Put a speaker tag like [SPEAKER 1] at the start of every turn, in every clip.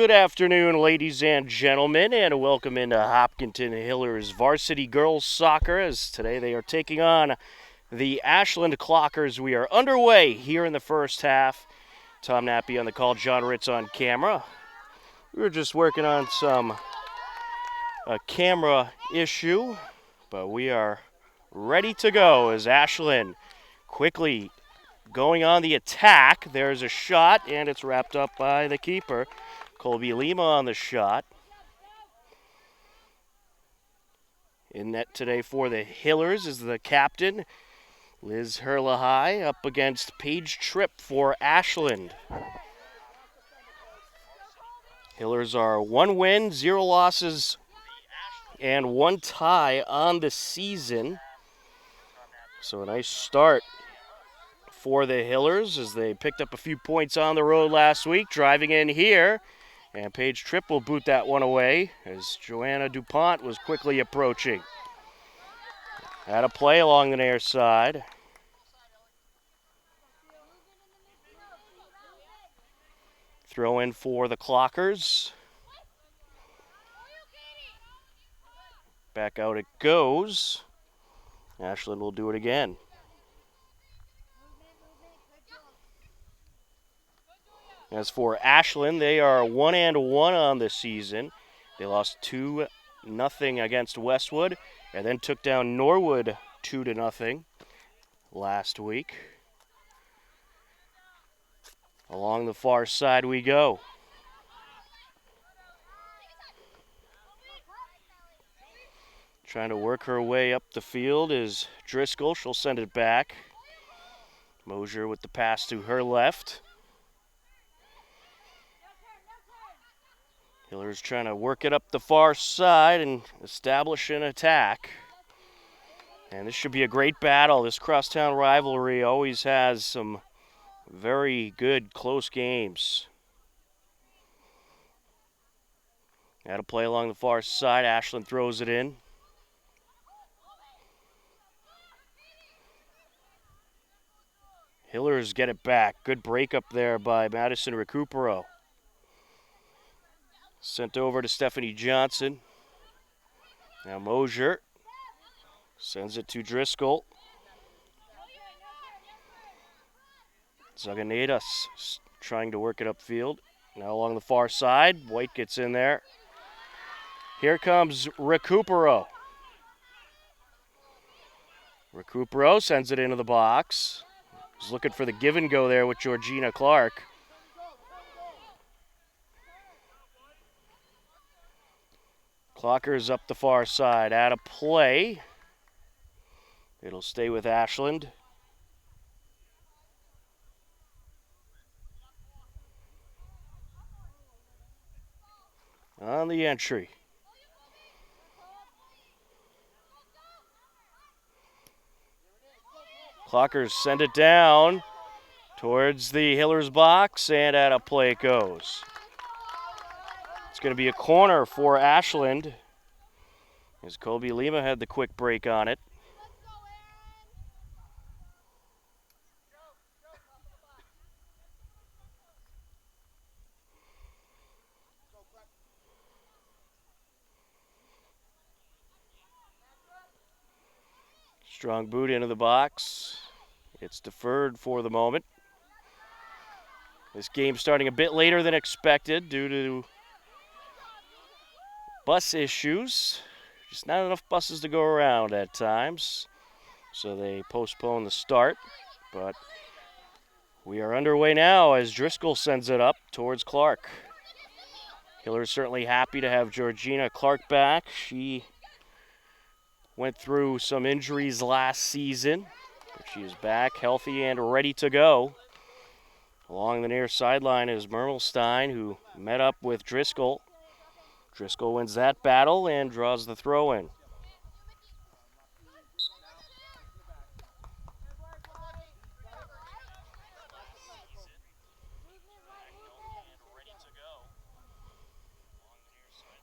[SPEAKER 1] Good afternoon, ladies and gentlemen, and welcome into Hopkinton Hillers Varsity Girls Soccer, as today they are taking on the Ashland Clockers. We are underway here in the first half. Tom Nappy on the call, John Ritz on camera. We were just working on a camera issue, but we are ready to go as Ashland quickly going on the attack. There's a shot, and it's wrapped up by the keeper. Colby Lima on the shot. In net today for the Hillers is the captain, Liz Herlahai, up against Paige Tripp for Ashland. Hillers are 1 win, 0 losses, and 1 tie on the season. So a nice start for the Hillers as they picked up a few points on the road last week, driving in here. And Paige Tripp will boot that one away as Joanna DuPont was quickly approaching. Had a play along the near side. Throw in for the Clockers. Back out it goes. Ashland will do it again. As for Ashland, they are 1-1 on the season. They lost 2-0 against Westwood and then took down Norwood 2-0 last week. Along the far side we go. Trying to work her way up the field is Driscoll. She'll send it back. Mosier with the pass to her left. Hillers trying to work it up the far side and establish an attack. And this should be a great battle. This crosstown rivalry always has some very good close games. Got to play along the far side. Ashland throws it in. Hillers get it back. Good break up there by Madison Recupero. Sent over to Stephanie Johnson. Now Mosier sends it to Driscoll. Zaganetas trying to work it upfield. Now along the far side, White gets in there. Here comes Recupero. Recupero sends it into the box. He's looking for the give and go there with Georgina Clark. Clockers up the far side, out of play. It'll stay with Ashland. On the entry. Clockers send it down towards the Hillers box, and out of play it goes. It's going to be a corner for Ashland as Colby Lima had the quick break on it. Strong boot into the box. It's deferred for the moment. This game starting a bit later than expected due to bus issues. Just not enough buses to go around at times, so they postpone the start. But we are underway now as Driscoll sends it up towards Clark. Hillers certainly happy to have Georgina Clark back. She went through some injuries last season, but she is back healthy and ready to go. Along the near sideline is Mermelstein, who met up with Driscoll. Driscoll wins that battle and draws the throw in.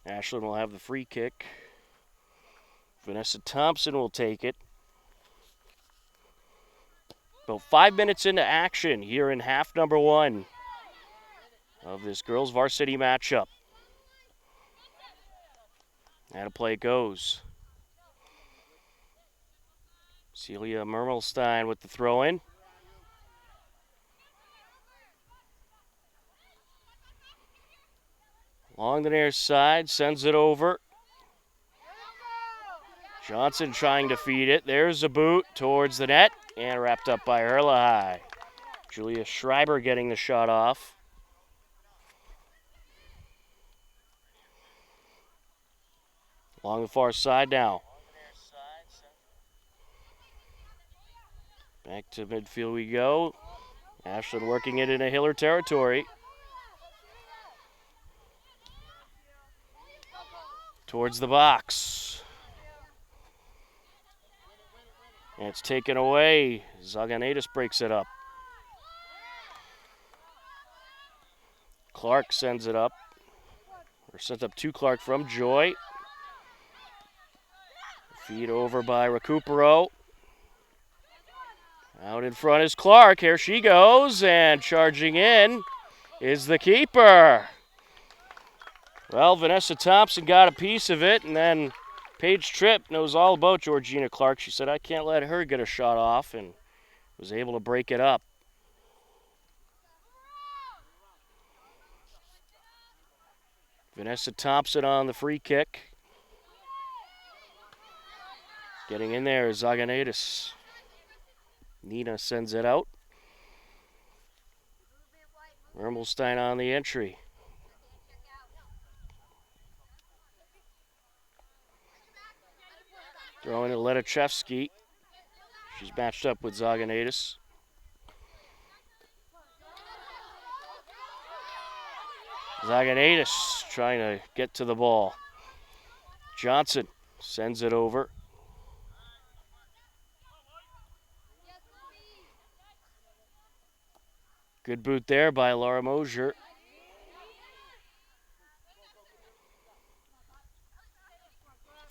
[SPEAKER 1] Ashland will have the free kick. Vanessa Thompson will take it. About 5 minutes into action here in half number 1. of this girls varsity matchup. And a play goes. Celia Mermelstein with the throw in. Along the near side, sends it over. Johnson trying to feed it. There's a boot towards the net and wrapped up by Erlahai. Julia Schreiber getting the shot off. Along the far side now. Back to midfield we go. Ashland working it into Hiller territory. Towards the box. And it's taken away. Zaganaitis breaks it up. Clark sends it up. Or sent up to Clark from Joy. Feed over by Recupero. Out in front is Clark. Here she goes. And charging in is the keeper. Well, Vanessa Thompson got a piece of it, and then Paige Tripp knows all about Georgina Clark. She said, I can't let her get a shot off, and was able to break it up. Vanessa Thompson on the free kick. Getting in there is Zaganaitis. Nina sends it out. Mermelstein on the entry. Throwing to Letachevsky. She's matched up with Zaganaitis. Zaganaitis trying to get to the ball. Johnson sends it over. Good boot there by Laura Mosier.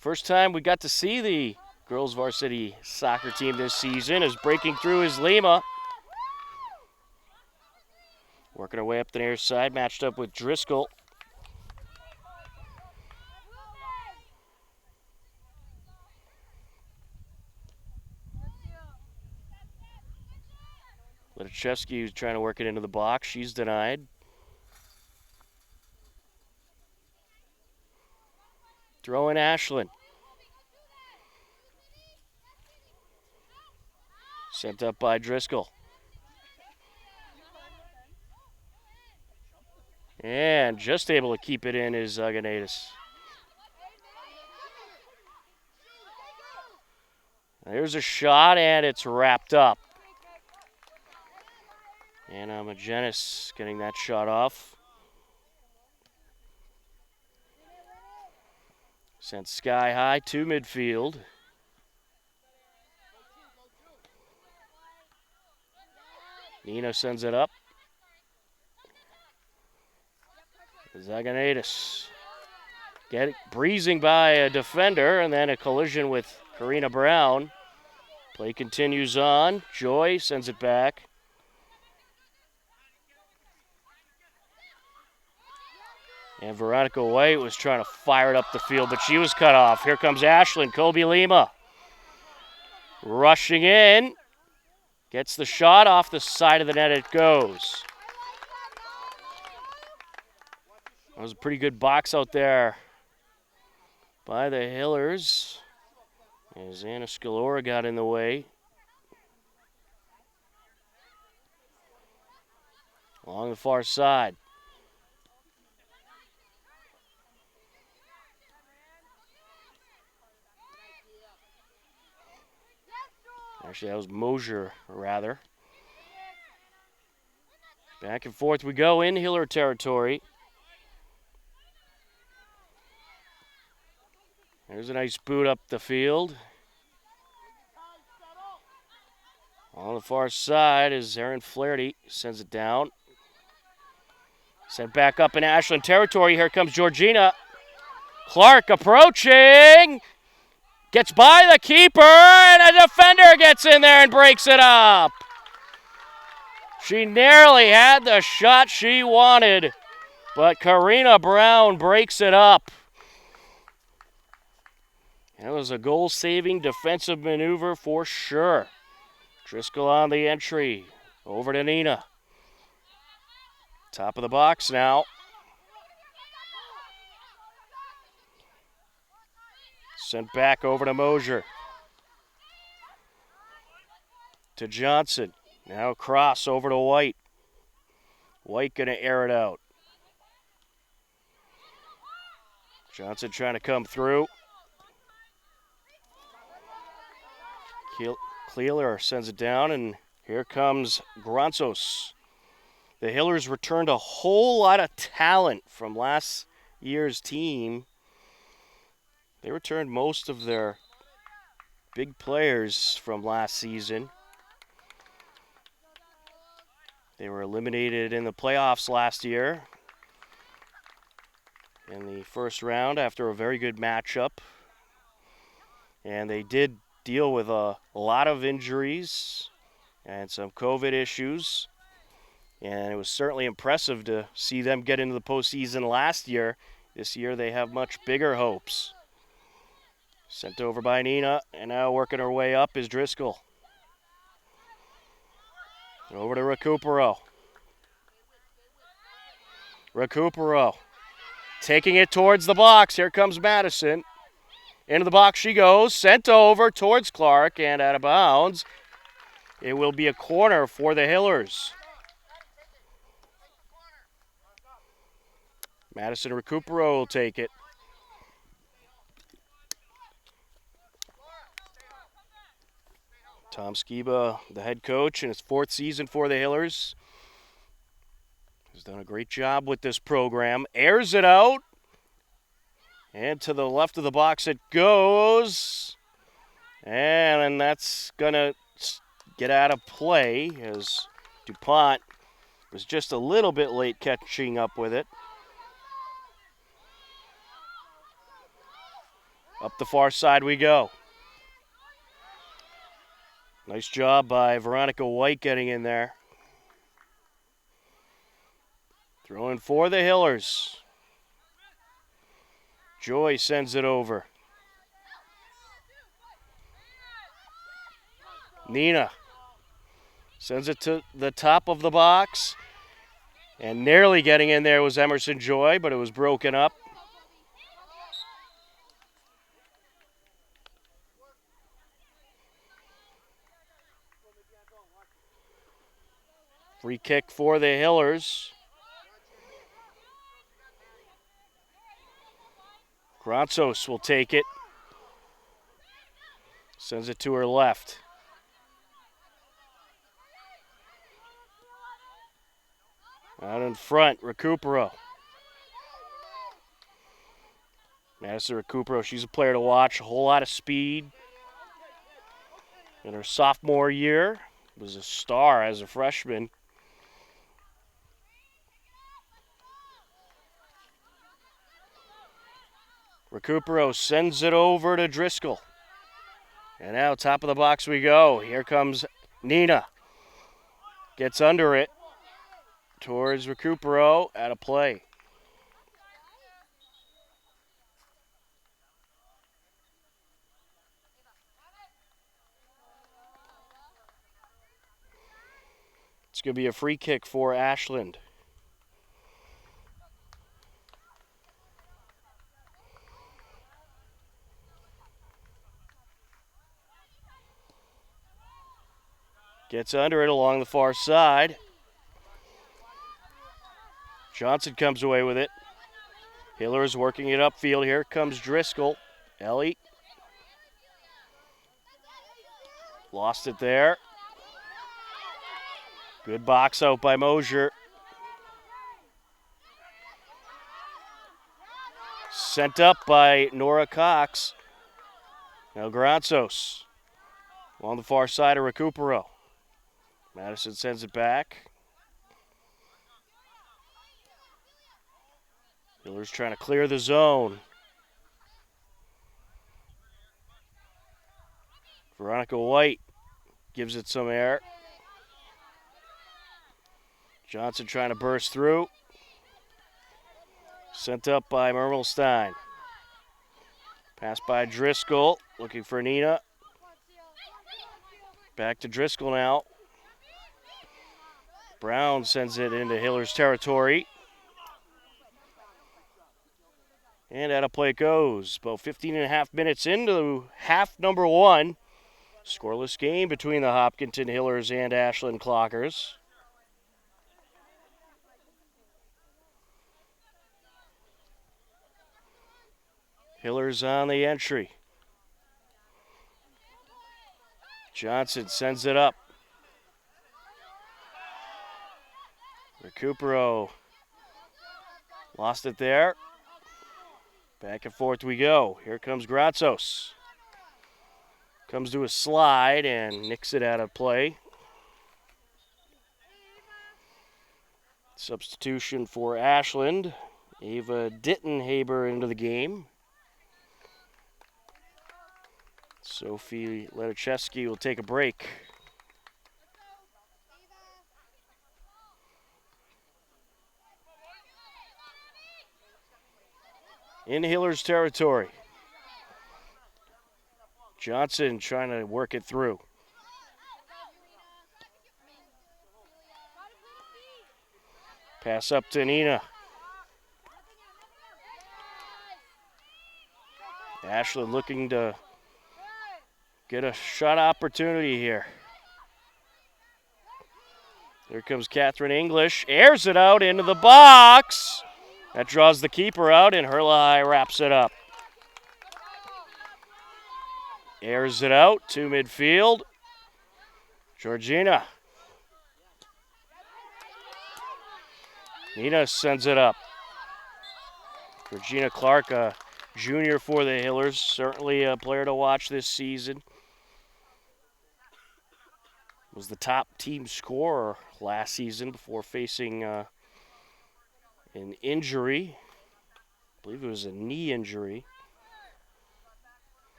[SPEAKER 1] First time we got to see the girls varsity soccer team this season as breaking through is Lima. Working her way up the near side, matched up with Driscoll. Letachevsky was trying to work it into the box. She's denied. Throw in Ashland. Sent up by Driscoll. And just able to keep it in is Zaganaitis. There's a shot, and it's wrapped up. Anna Magenis getting that shot off. Sent sky high to midfield. Nino sends it up. Zaganaitis breezing by a defender, and then a collision with Karina Brown. Play continues on. Joy sends it back. And Veronica White was trying to fire it up the field, but she was cut off. Here comes Ashland, Kobe Lima. Rushing in. Gets the shot off the side of the net, it goes. That was a pretty good box out there by the Hillers. As Anna Scalora got in the way. Along the far side. Actually, that was Mosier, rather. Back and forth we go in Hiller territory. There's a nice boot up the field. On the far side is Aaron Flaherty. Sends it down. Sent back up in Ashland territory. Here comes Georgina. Clark approaching. Gets by the keeper, and a defender gets in there and breaks it up. She nearly had the shot she wanted. But Karina Brown breaks it up. That was a goal-saving defensive maneuver for sure. Driscoll on the entry. Over to Nina. Top of the box now. Sent back over to Mosier. To Johnson. Now cross over to White. White going to air it out. Johnson trying to come through. Cleeler sends it down, and here comes Granzos. The Hillers returned a whole lot of talent from last year's team. They returned most of their big players from last season. They were eliminated in the playoffs last year in the first round after a very good matchup. And they did deal with a lot of injuries and some COVID issues. And it was certainly impressive to see them get into the postseason last year. This year they have much bigger hopes. Sent over by Nina, and now working her way up is Driscoll. Over to Recupero. Recupero taking it towards the box. Here comes Madison. Into the box she goes. Sent over towards Clark and out of bounds. It will be a corner for the Hillers. Madison Recupero will take it. Tom Skiba, the head coach, in his fourth season for the Hillers, has done a great job with this program. Airs it out. And to the left of the box it goes. And that's going to get out of play as DuPont was just a little bit late catching up with it. Up the far side we go. Nice job by Veronica White getting in there. Throwing for the Hillers. Joy sends it over. Nina sends it to the top of the box. And nearly getting in there was Emerson Joy, but it was broken up. Free kick for the Hillers. Granzos will take it. Sends it to her left. Out in front, Recupero. Madison Recupero, she's a player to watch. A whole lot of speed. In her sophomore year, was a star as a freshman. Recupero sends it over to Driscoll. And now top of the box we go. Here comes Nina. Gets under it. Towards Recupero. Out of play. It's going to be a free kick for Ashland. Gets under it along the far side. Johnson comes away with it. Hillers working it upfield. Here comes Driscoll. Ellie. Lost it there. Good box out by Mosier. Sent up by Nora Cox. Now Granzos. On the far side of Recupero. Madison sends it back. Hillers trying to clear the zone. Veronica White gives it some air. Johnson trying to burst through. Sent up by Mermelstein. Pass by Driscoll, looking for Nina. Back to Driscoll now. Brown sends it into Hiller's territory. And out of play it goes. About 15 and a half minutes into half number one. Scoreless game between the Hopkinton Hillers and Ashland Clockers. Hillers on the entry. Johnson sends it up. Recupero lost it there. Back and forth we go. Here comes Gratsos. Comes to a slide and nicks it out of play. Substitution for Ashland. Ava Dittenhaber into the game. Sophie Ledichevsky will take a break. In Hiller's territory. Johnson trying to work it through. Pass up to Nina. Ashland looking to get a shot opportunity here. Here comes Catherine English. Airs it out into the box. That draws the keeper out, and Herlahai wraps it up. Airs it out to midfield. Georgina. Nina sends it up. Georgina Clark, a junior for the Hillers, certainly a player to watch this season. Was the top team scorer last season before facing an injury. I believe it was a knee injury.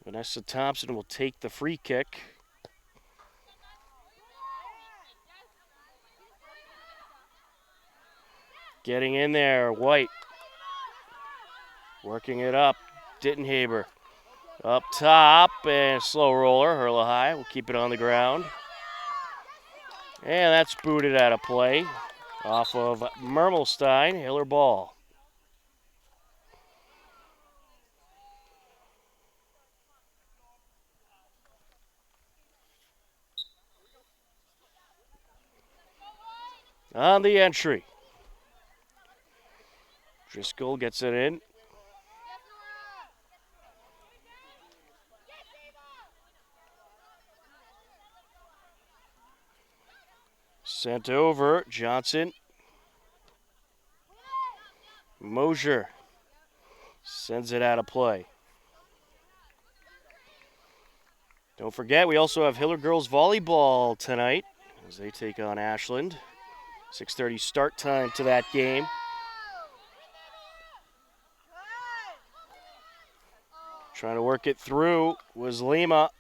[SPEAKER 1] Vanessa Thompson will take the free kick. Getting in there, White. Working it up, Dittenhaber. Up top, and slow roller, Herlahai will keep it on the ground. And that's booted out of play. Off of Mermelstein, Hiller ball. On the entry. Driscoll gets it in. Sent over, Johnson. Mosier sends it out of play. Don't forget, we also have Hiller girls volleyball tonight as they take on Ashland. 6:30 start time to that game. Trying to work it through was Lima.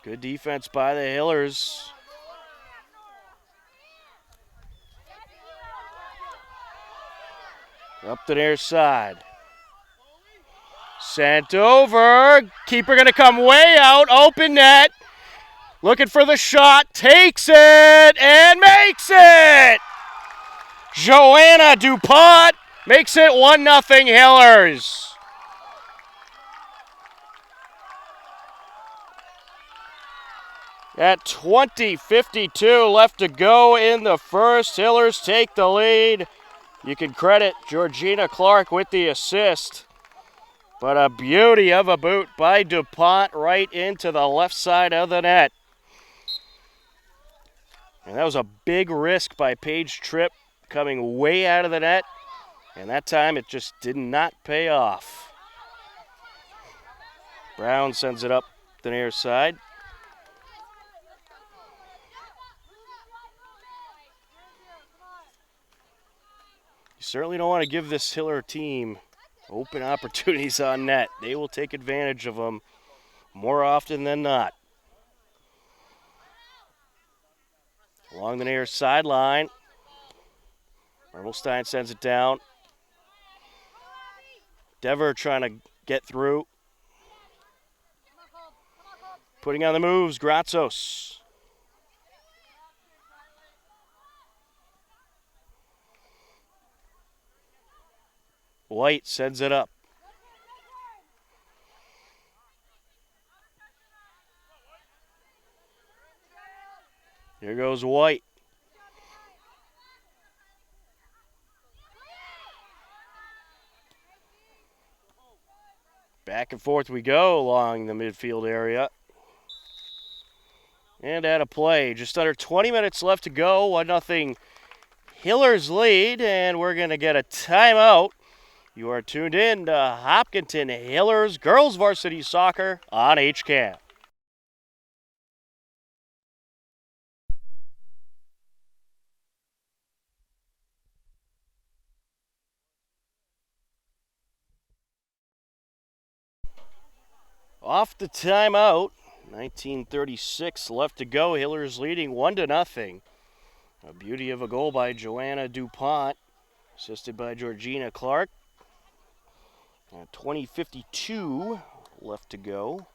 [SPEAKER 1] Good defense by the Hillers. Up the near side. Sent over. Keeper going to come way out. Open net. Looking for the shot. Takes it and makes it. Joanna DuPont makes it 1-0 Hillers. At 20:52 left to go in the first, Hillers take the lead. You can credit Georgina Clark with the assist. But a beauty of a boot by DuPont right into the left side of the net. And that was a big risk by Paige Tripp coming way out of the net. And that time it just did not pay off. Brown sends it up the near side. You certainly don't want to give this Hiller team open opportunities on net. They will take advantage of them more often than not. Along the near sideline. Mermelstein sends it down. Dever trying to get through. Putting on the moves, Gratzos. White sends it up. Here goes White. Back and forth we go along the midfield area. And out of play. Just under 20 minutes left to go. 1-0 Hillers lead, and we're going to get a timeout. You are tuned in to Hopkinton Hillers Girls Varsity Soccer on HCAM. Off the timeout, 19:36 left to go. Hillers leading 1-0. A beauty of a goal by Joanna DuPont, assisted by Georgina Clark. 20:52 left to go.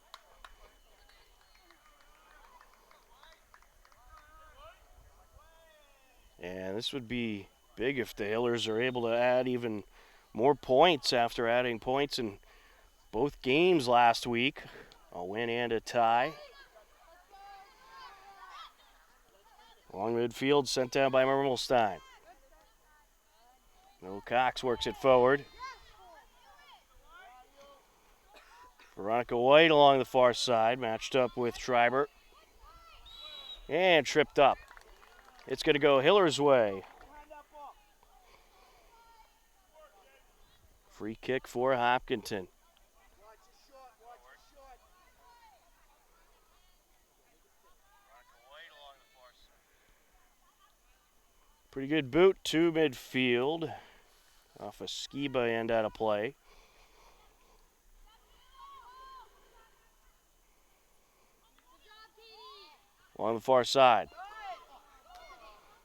[SPEAKER 1] And this would be big if the Hillers are able to add even more points after adding points in both games last week. A win and a tie. Long midfield sent down by Mermelstein. No Cox works it forward. Veronica White along the far side, matched up with Schreiber. And tripped up. It's going to go Hiller's way. Free kick for Hopkinton. Pretty good boot to midfield. Off a Skiba end out of play. Along the far side.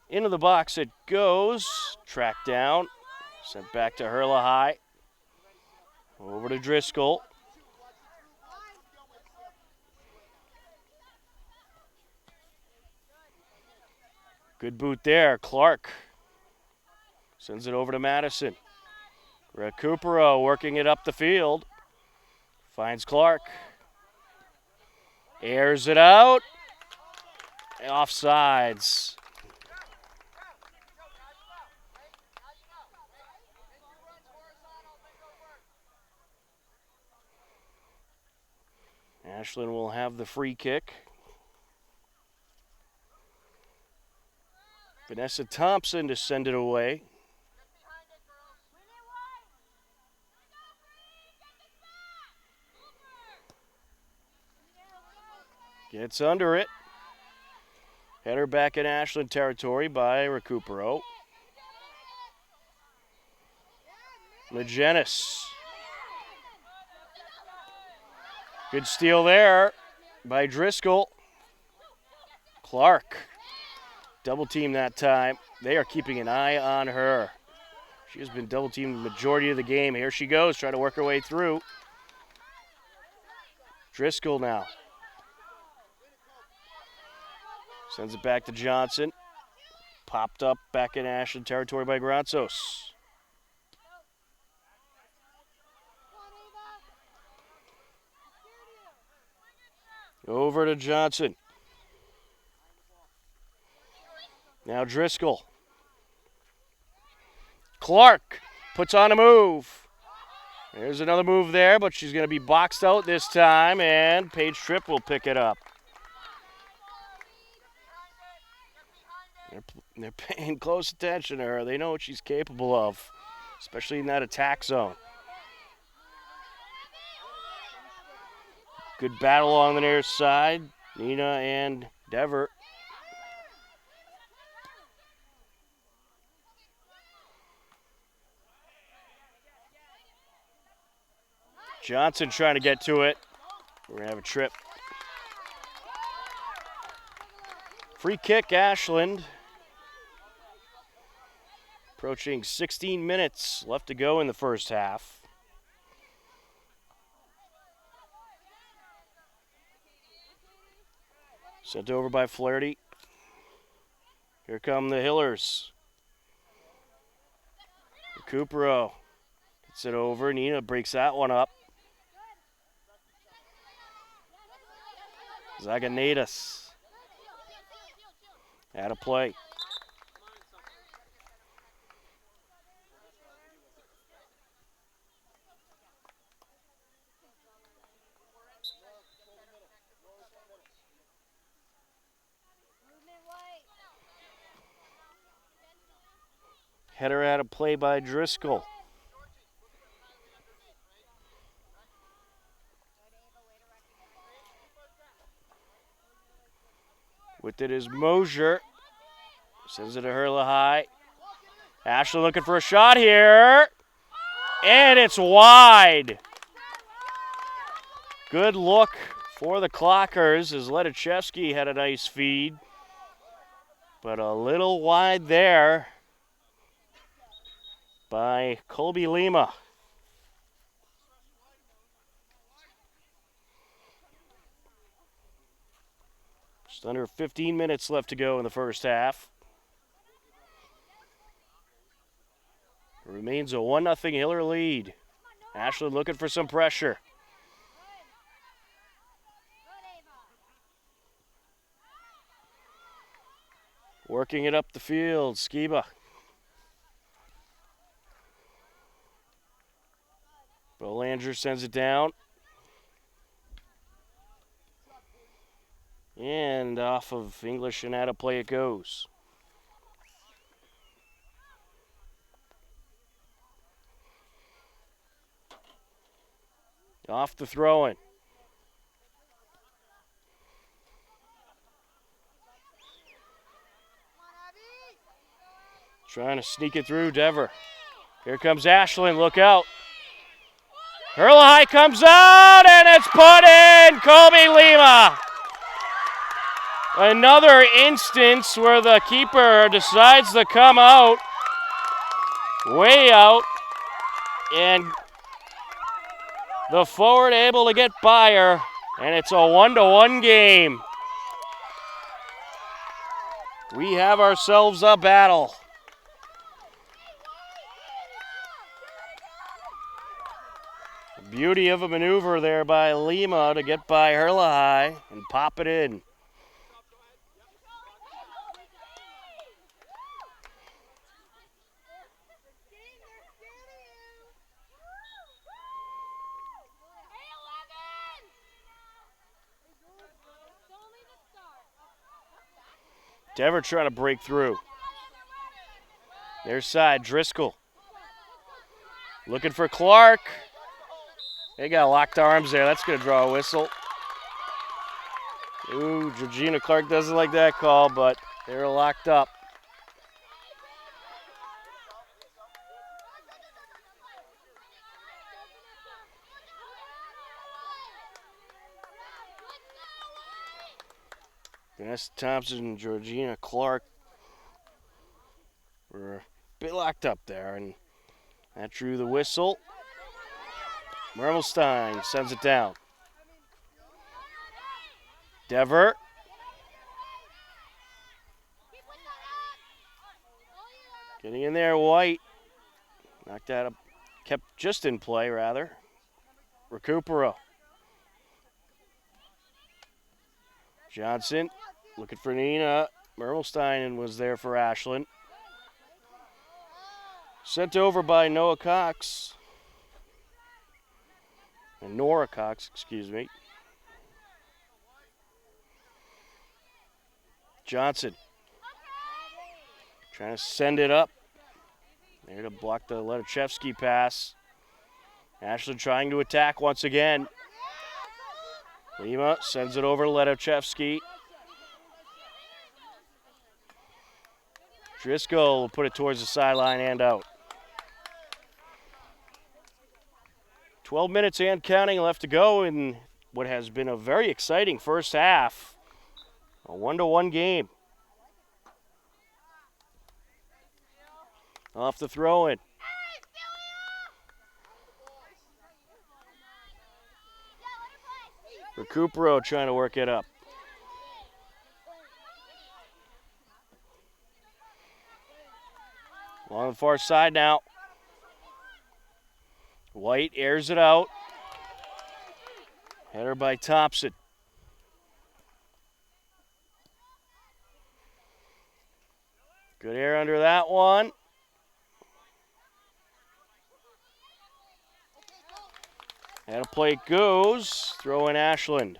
[SPEAKER 1] Into the box it goes. Tracked down. Sent back to Hurla High. Over to Driscoll. Good boot there. Clark sends it over to Madison. Recupero working it up the field. Finds Clark. Airs it out. Offsides. Ashland will have the free kick. Vanessa Thompson to send it away. Gets under it. Header back in Ashland territory by Recupero. Magenis. Good steal there by Driscoll. Clark. Double team that time. They are keeping an eye on her. She has been double teamed the majority of the game. Here she goes, trying to work her way through. Driscoll now. Sends it back to Johnson. Popped up back in Ashland territory by Granzos. Over to Johnson. Now Driscoll. Clark puts on a move. There's another move there, but she's going to be boxed out this time, and Paige Tripp will pick it up. They're paying close attention to her. They know what she's capable of, especially in that attack zone. Good battle along the near side. Nina and Dever. Johnson trying to get to it. We're going to have a trip. Free kick, Ashland. Approaching 16 minutes left to go in the first half. Sent over by Flaherty. Here come the Hillers. Recupero gets it over. Nina breaks that one up. Zaganatas. Out of play. Header out of play by Driscoll. With it is Mosier. Sends it to Hurla High. Ashland looking for a shot here. And it's wide. Good look for the Clockers as Ledachevsky had a nice feed. But a little wide there by Colby Lima. Just under 15 minutes left to go in the first half. It remains a 1-0 Hiller lead. Ashland looking for some pressure. Working it up the field, Skiba. Bolanger sends it down. And off of English and out of play it goes. Off the throw-in. Trying to sneak it through Dever. Here comes Ashland, look out. Hurla High comes out, and it's put in! Colby Lima! Another instance where the keeper decides to come out, way out, and the forward able to get by her, and it's a 1-1 game. We have ourselves a battle. Beauty of a maneuver there by Lima to get by Hurla High and pop it in. Dever trying to break through. Their side, Driscoll. Looking for Clark. They got locked arms there. That's going to draw a whistle. Ooh, Georgina Clark doesn't like that call, but they're locked up. Vanessa Thompson and Georgina Clark were a bit locked up there, and that drew the whistle. Mermelstein sends it down. Dever. Getting in there, White. Knocked that up, kept just in play, rather. Recupero. Johnson looking for Nina. Mermelstein was there for Ashland. Sent over by Noah Cox. And Nora Cox, excuse me. Johnson trying to send it up. There to block the Ledachevsky pass. Ashland trying to attack once again. Lima sends it over to Ledachevsky. Driscoll will put it towards the sideline and out. 12 minutes and counting left to go in what has been a very exciting first half. A 1-1 game. Off the throw-in. Recupero trying to work it up. Along the far side now. White airs it out. Header by Thompson. Good air under that one. And a plate goes. Throw in Ashland.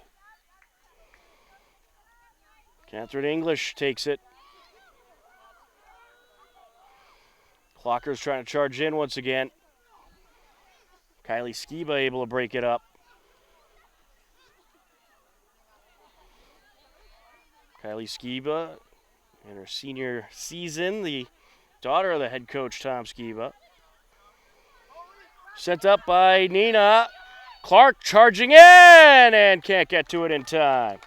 [SPEAKER 1] Catherine English takes it. Clocker's trying to charge in once again. Kylie Skiba able to break it up. Kylie Skiba in her senior season, the daughter of the head coach, Tom Skiba. Sent up by Nina. Clark charging in and can't get to it in time.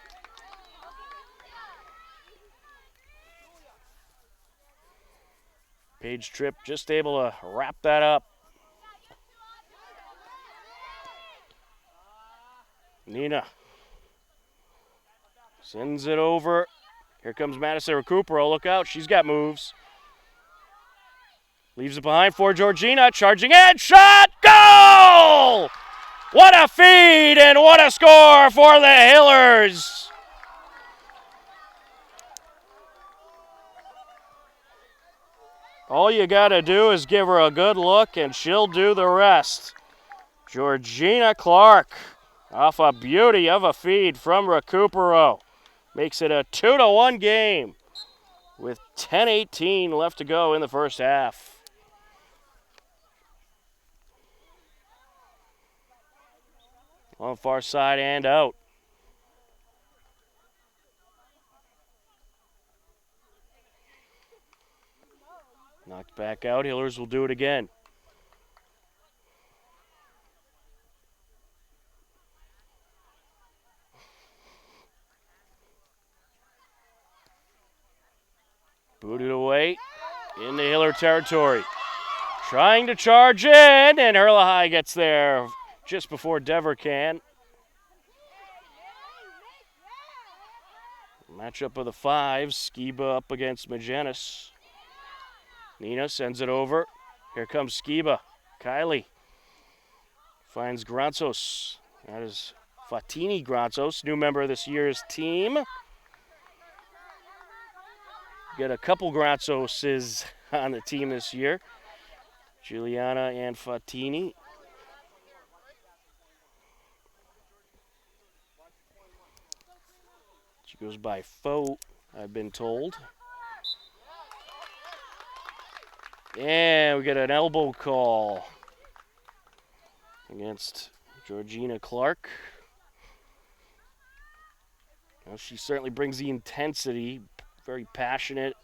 [SPEAKER 1] Paige Tripp just able to wrap that up. Nina sends it over. Here comes Madison Recupero. Look out, she's got moves. Leaves it behind for Georgina. Charging in, shot, goal! What a feed and what a score for the Hillers. All you got to do is give her a good look and she'll do the rest. Georgina Clark off a beauty of a feed from Recupero. Makes it a 2-1 game with 10:18 left to go in the first half. On far side and out. Knocked back out. Hillers will do it again. Booted away into Hiller territory. Trying to charge in, and Hurlahai gets there just before Dever can. Matchup of the fives. Skiba up against Magenis. Nina sends it over. Here comes Skiba. Kylie finds Granzos. That is Fatini Granzos, new member of this year's team. Get a couple Granzoses on the team this year. Juliana and Fatini. She goes by Fo, I've been told. And we get an elbow call against Georgina Clark. Well, she certainly brings the intensity. Very passionate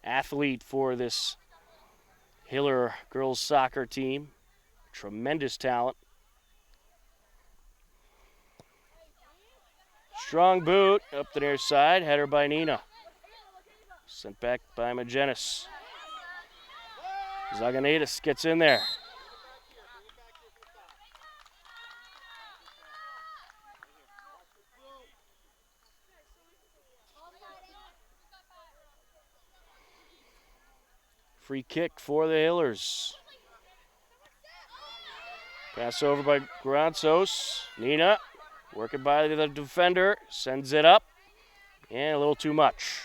[SPEAKER 1] athlete for this Hiller girls soccer team. Tremendous talent. Strong boot up the near side. Header by Nina. Sent back by Magenis. Zaganaitis gets in there. Free kick for the Hillers. Pass over by Granzos. Nina working by the defender. Sends it up. And a little too much.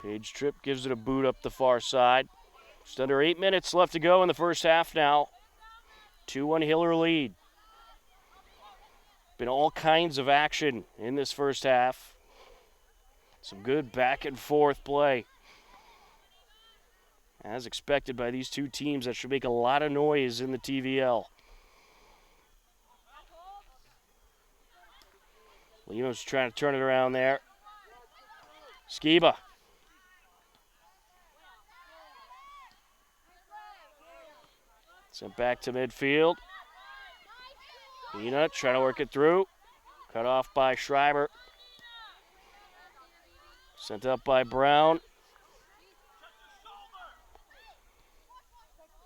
[SPEAKER 1] Paige Tripp gives it a boot up the far side. Just under 8 minutes left to go in the first half now. 2-1 Hiller lead. Been all kinds of action in this first half. Some good back and forth play. As expected by these two teams that should make a lot of noise in the TVL. Limo's trying to turn it around there. Skiba. Sent back to midfield. Nina trying to work it through. Cut off by Schreiber. Sent up by Brown.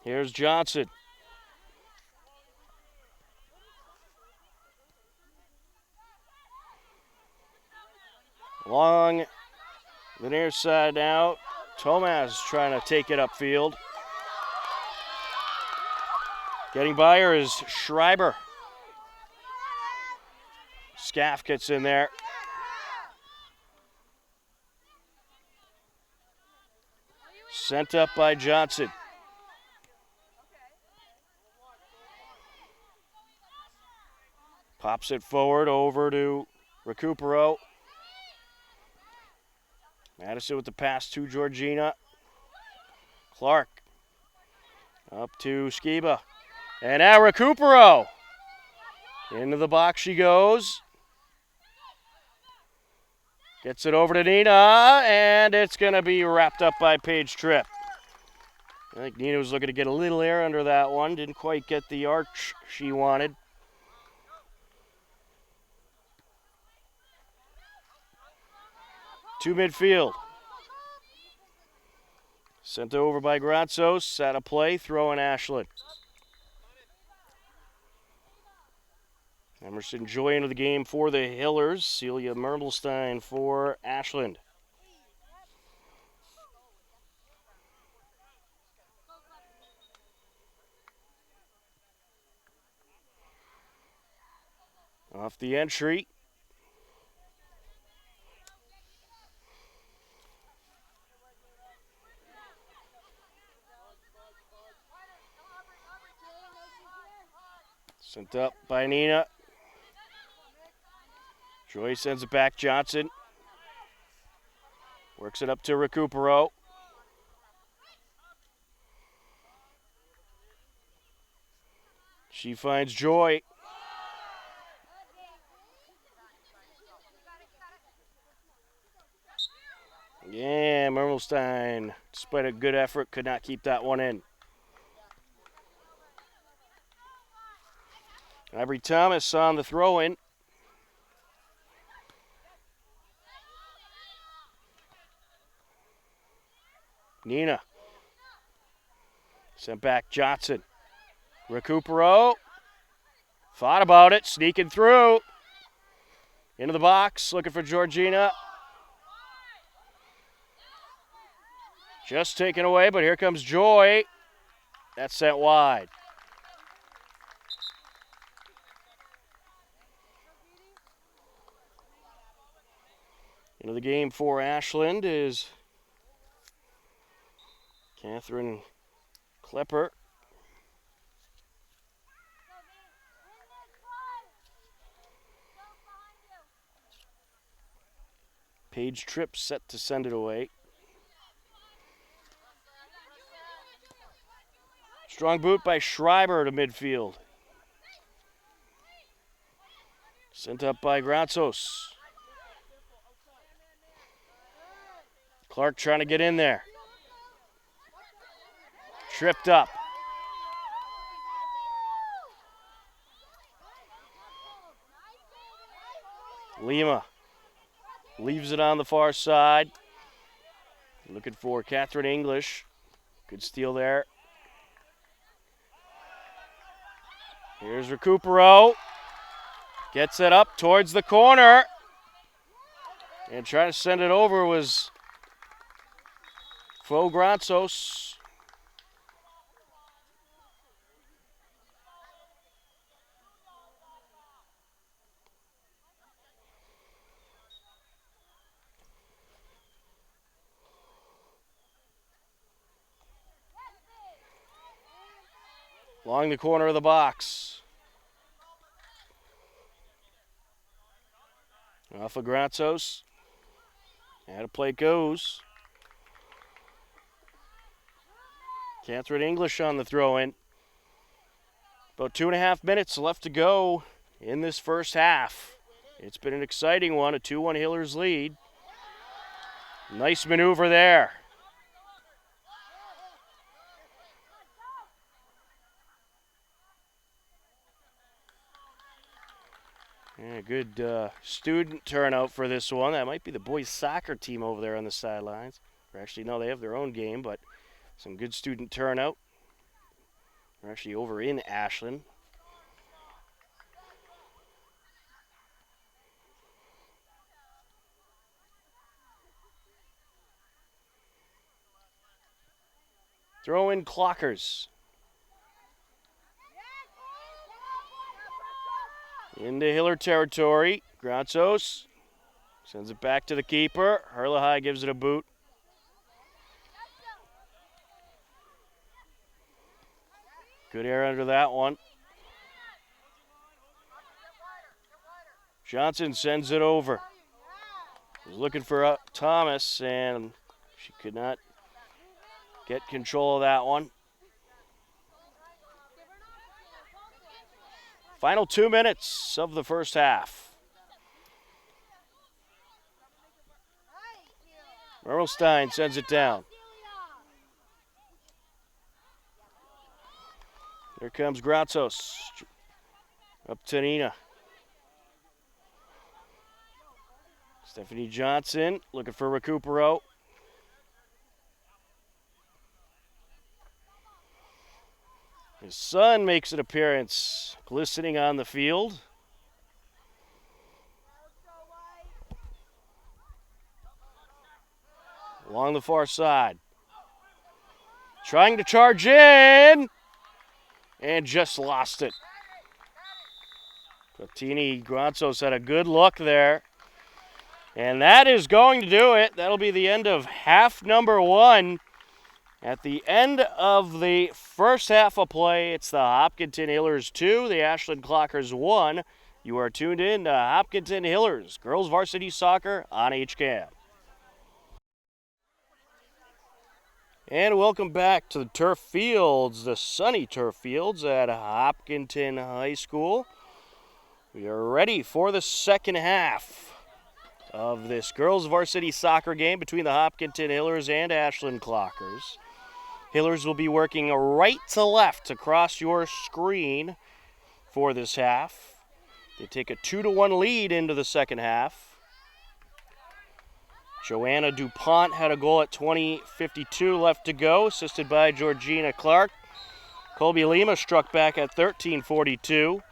[SPEAKER 1] Here's Johnson. Along the near side now. Tomaz trying to take it upfield. Getting by her is Schreiber. Scaff gets in there. Sent up by Johnson. Pops it forward over to Recupero. Madison with the pass to Georgina. Clark. Up to Skiba. And now Recupero. Into the box she goes. Gets it over to Nina, and it's going to be wrapped up by Paige Tripp. I think Nina was looking to get a little air under that one. Didn't quite get the arch she wanted. To midfield. Sent over by Granzos. Out of play, throwing Ashland. Emerson Joy into the game for the Hillers. Celia Mermelstein for Ashland. Off the entry. Sent up by Nina. Joy sends it back. Johnson works it up to Recupero. She finds Joy. Yeah, Mermelstein, despite a good effort, could not keep that one in. Ivory Thomas on the throw-in. Nina. Sent back Johnson. Recupero. Thought about it, sneaking through. Into the box, looking for Georgina. Just taken away, but here comes Joy. That's sent wide. Into the game for Ashland is Catherine Klepper. Paige Tripp set to send it away. Strong boot by Schreiber to midfield. Sent up by Granzos. Clark trying to get in there. Tripped up. Lima leaves it on the far side. Looking for Catherine English. Good steal there. Here's Recupero. Gets it up towards the corner. And trying to send it over was Faux Granzos. Along the corner of the box. Off of Granzos. Out of play goes. Catherine English on the throw-in. About 2.5 minutes left to go in this first half. It's been an exciting one, a 2-1 Hillers lead. Nice maneuver there. Yeah, good student turnout for this one. That might be the boys soccer team over there on the sidelines. Or actually, no, they have their own game, but some good student turnout. They're actually over in Ashland. Throw in Clockers. Into Hiller territory. Granzos sends it back to the keeper. Herlahai gives it a boot. Good air under that one. Johnson sends it over. Was looking for Thomas, and she could not get control of that one. Final 2 minutes of the first half. Mermelstein sends it down. Here comes Grazos. Up to Nina. Stephanie Johnson looking for Recupero. His son makes an appearance, glistening on the field. Along the far side. Trying to charge in. And just lost it. Platini Granzos had a good look there. And that is going to do it. That'll be the end of half number one. At the end of the first half of play, it's the Hopkinton Hillers 2, the Ashland Clockers 1. You are tuned in to Hopkinton Hillers, girls varsity soccer on HCAM. And welcome back to the turf fields, the sunny turf fields at Hopkinton High School. We are ready for the second half of this girls varsity soccer game between the Hopkinton Hillers and Ashland Clockers. Hillers will be working right to left across your screen for this half. They take a 2-1 lead into the second half. Joanna DuPont had a goal at 20:52 left to go, assisted by Georgina Clark. Colby Lima struck back at 13:42.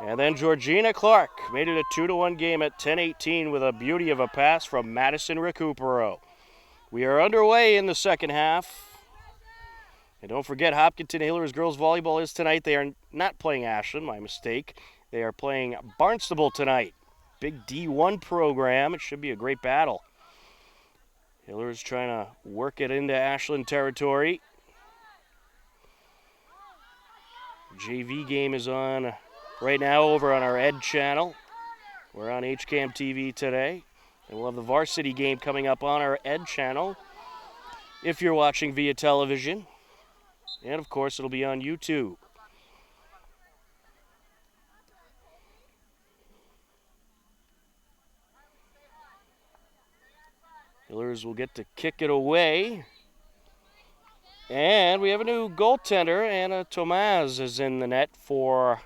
[SPEAKER 1] And then Georgina Clark made it a 2-1 game at 10:18 with a beauty of a pass from Madison Recupero. We are underway in the second half. And don't forget, Hopkinton Hillers girls volleyball is tonight. They are not playing Ashland, my mistake. They are playing Barnstable tonight. Big D1 program. It should be a great battle. Hillers trying to work it into Ashland territory. JV game is on right now over on our Ed channel. We're on HCAM TV today. And we'll have the varsity game coming up on our Ed channel if you're watching via television. And, of course, it'll be on YouTube. Hillers will get to kick it away. And we have a new goaltender. Anna Tomaz is in the net for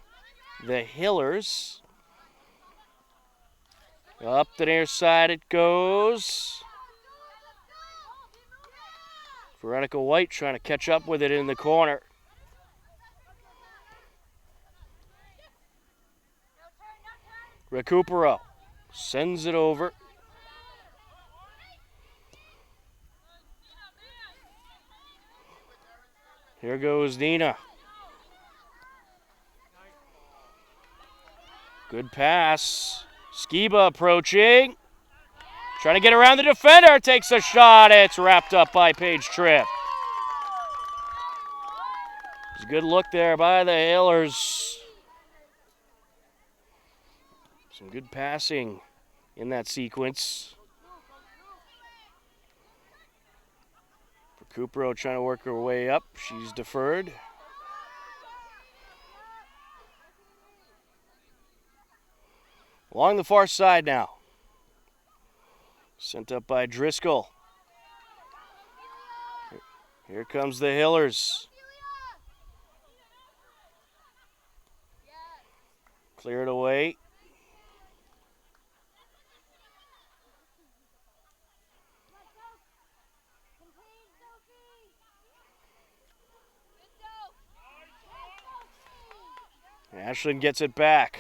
[SPEAKER 1] the Hillers. Up the near side it goes. Veronica White trying to catch up with it in the corner. Recupero sends it over. Here goes Nina. Good pass. Skiba approaching. Trying to get around the defender. Takes a shot. It's wrapped up by Paige Tripp. It's a good look there by the Hillers. Some good passing in that sequence. Recupero trying to work her way up. She's deferred. Along the far side now. Sent up by Driscoll. Here comes the Hillers. Cleared away. Ashland gets it back.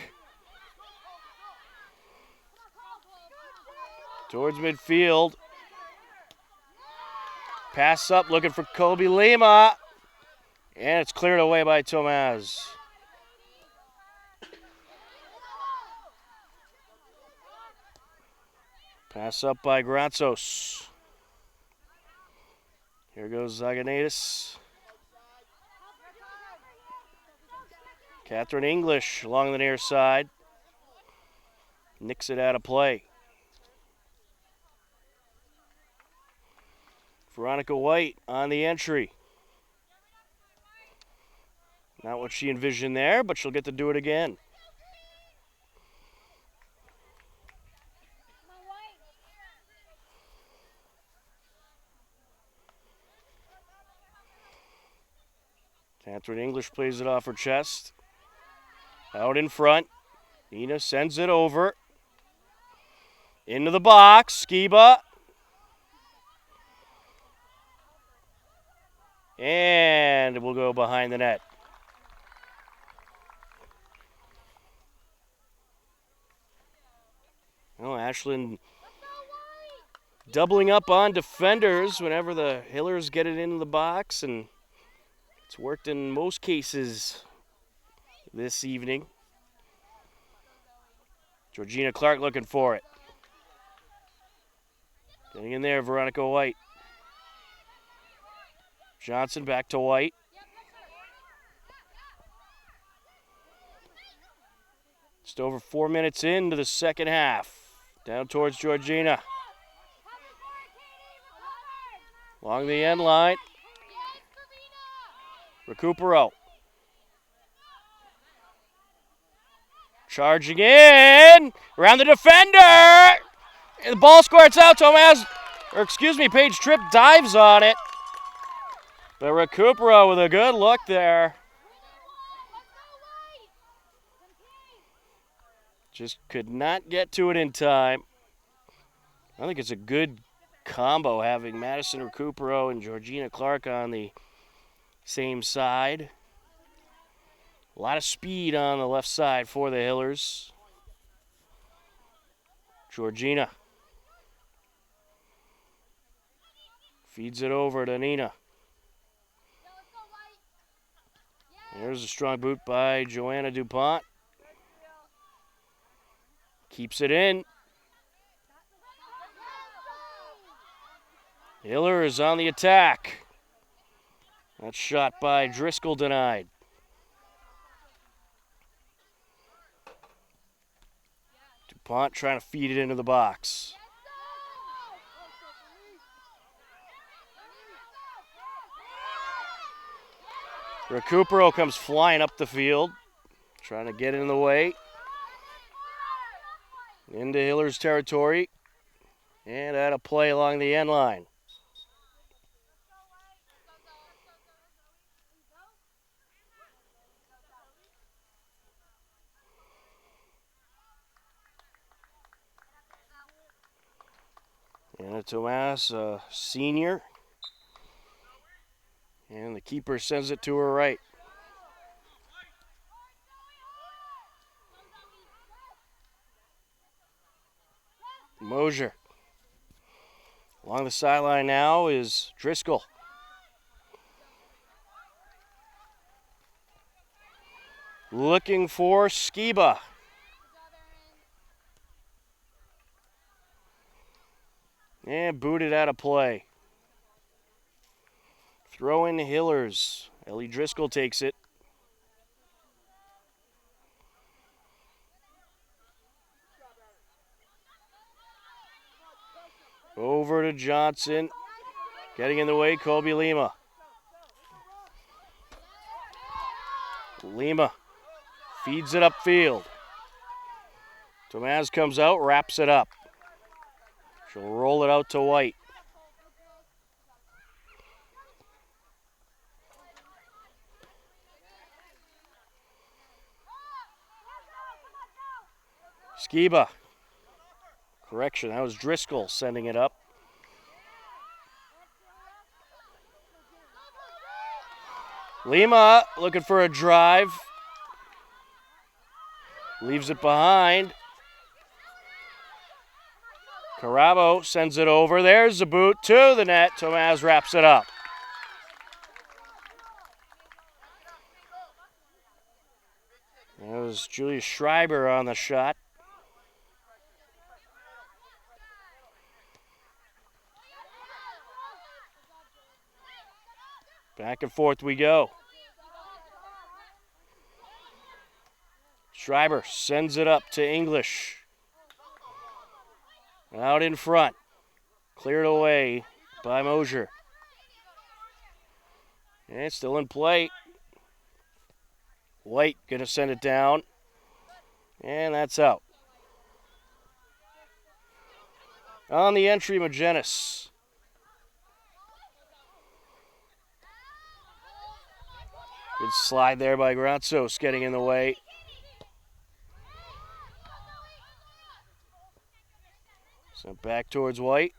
[SPEAKER 1] Towards midfield. Pass up, looking for Kobe Lima. And it's cleared away by Tomaz. Pass up by Granzos. Here goes Zaganaitis. Catherine English along the near side. Nicks it out of play. Veronica White on the entry. Not what she envisioned there, but she'll get to do it again. Catherine English plays it off her chest. Out in front. Nina sends it over. Into the box. Skiba. And it will go behind the net. Oh, Ashland doubling up on defenders whenever the Hillers get it into the box, and it's worked in most cases this evening. Georgina Clark looking for it. Getting in there, Veronica White. Johnson back to White. Just over 4 minutes into the second half. Down towards Georgina. Along the end line. Recupero. Charging in. Around the defender. And the ball squirts out. Paige Tripp dives on it. But Recupero with a good look there. Just could not get to it in time. I think it's a good combo having Madison Recupero and Georgina Clark on the same side. A lot of speed on the left side for the Hillers. Georgina feeds it over to Nina. There's a strong boot by Joanna DuPont. Keeps it in. Hiller is on the attack. That shot by Driscoll denied. DuPont trying to feed it into the box. Recupero comes flying up the field, trying to get in the way. Into Hiller's territory. And out of play along the end line. Anna Tomas, senior. And the keeper sends it to her right. Mosier. Along the sideline now is Driscoll. Looking for Skiba. And booted out of play. Throw in Hillers. Ellie Driscoll takes it. Over to Johnson. Getting in the way, Kobe Lima. Lima feeds it upfield. Tomaz comes out, wraps it up. She'll roll it out to White. Skiba. Correction, that was Driscoll sending it up. Lima looking for a drive. Leaves it behind. Carabo sends it over. There's the boot to the net. Tomaz wraps it up. That was Julius Schreiber on the shot. Back and forth we go. Schreiber sends it up to English. Out in front. Cleared away by Mosier. And it's still in play. White going to send it down. And that's out. On the entry, Magenis. Good slide there by Granzos, getting in the way. Sent back towards White.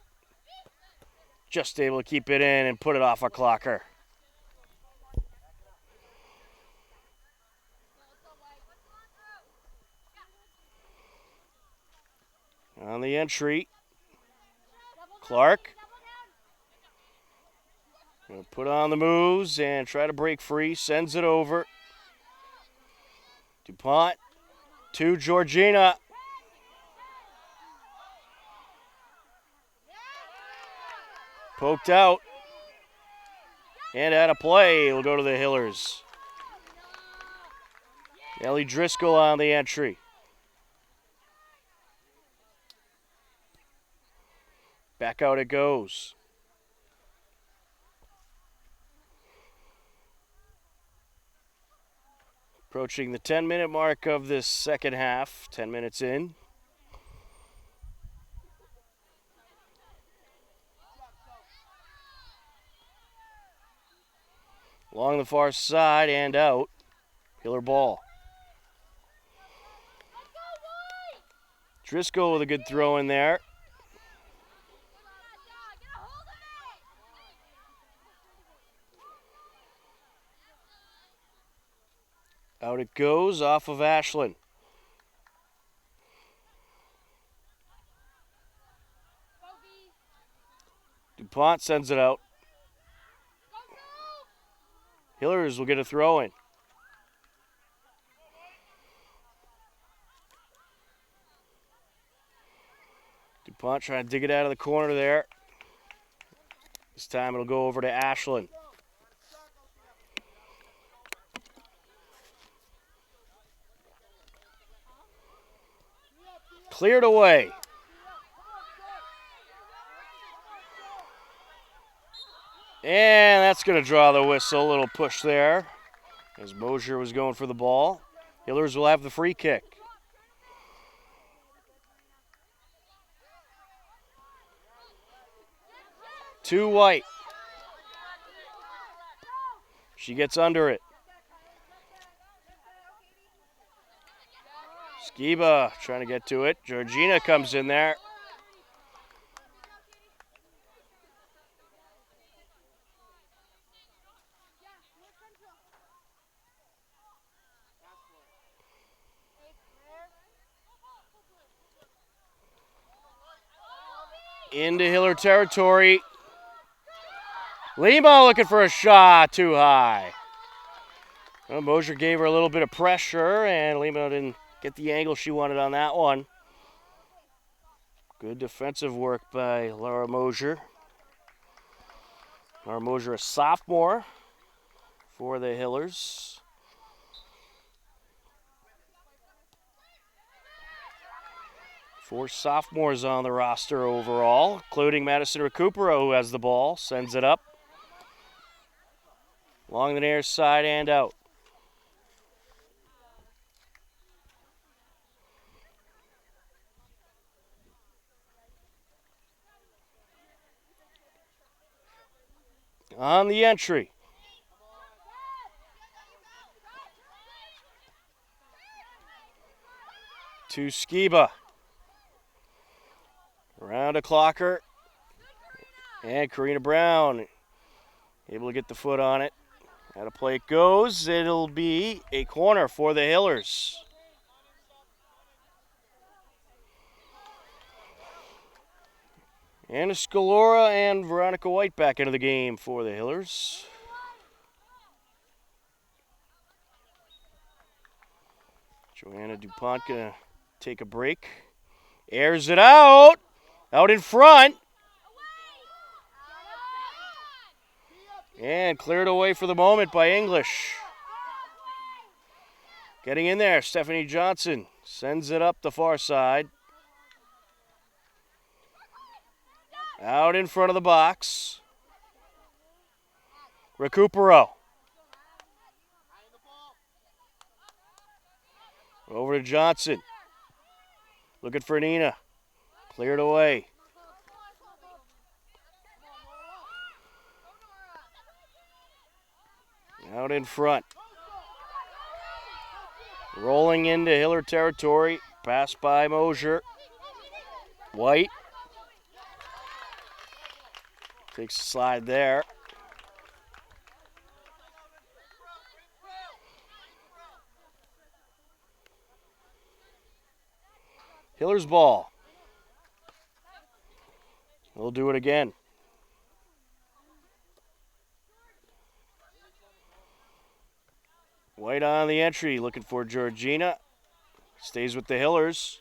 [SPEAKER 1] Just able to keep it in and put it off a clocker. On the entry, Clark. Gonna put on the moves and try to break free. Sends it over. DuPont to Georgina. Poked out. And out of play. It'll go to the Hillers. Ellie Driscoll on the entry. Back out it goes. Approaching the 10-minute mark of this second half. 10 minutes in. Along the far side and out. Hiller ball. Driscoll with a good throw in there. Out it goes off of Ashland. DuPont sends it out. Hillers will get a throw in. DuPont trying to dig it out of the corner there. This time it'll go over to Ashland. Cleared away. And that's going to draw the whistle. A little push there as Mosier was going for the ball. Hillers will have the free kick. To White. She gets under it. Skiba trying to get to it. Georgina comes in there. Into Hiller territory. Lima looking for a shot, too high. Well, Mosier gave her a little bit of pressure, and Lima didn't get the angle she wanted on that one. Good defensive work by Laura Mosier. Laura Mosier, a sophomore for the Hillers. Four sophomores on the roster overall, including Madison Recupero, who has the ball, sends it up. Along the near side and out. On the entry. To Skiba. Around a clocker. And Karina Brown able to get the foot on it. Out of play it goes. It'll be a corner for the Hillers. Anna Scalora and Veronica White back into the game for the Hillers. Joanna DuPont gonna take a break. Airs it out in front. And cleared away for the moment by English. Getting in there, Stephanie Johnson sends it up the far side. Out in front of the box. Recupero. Over to Johnson. Looking for Nina. Cleared away. Out in front. Rolling into Hiller territory. Pass by Mosier. White. Takes a slide there. Hiller's ball. We'll do it again. White on the entry, looking for Georgina. Stays with the Hillers.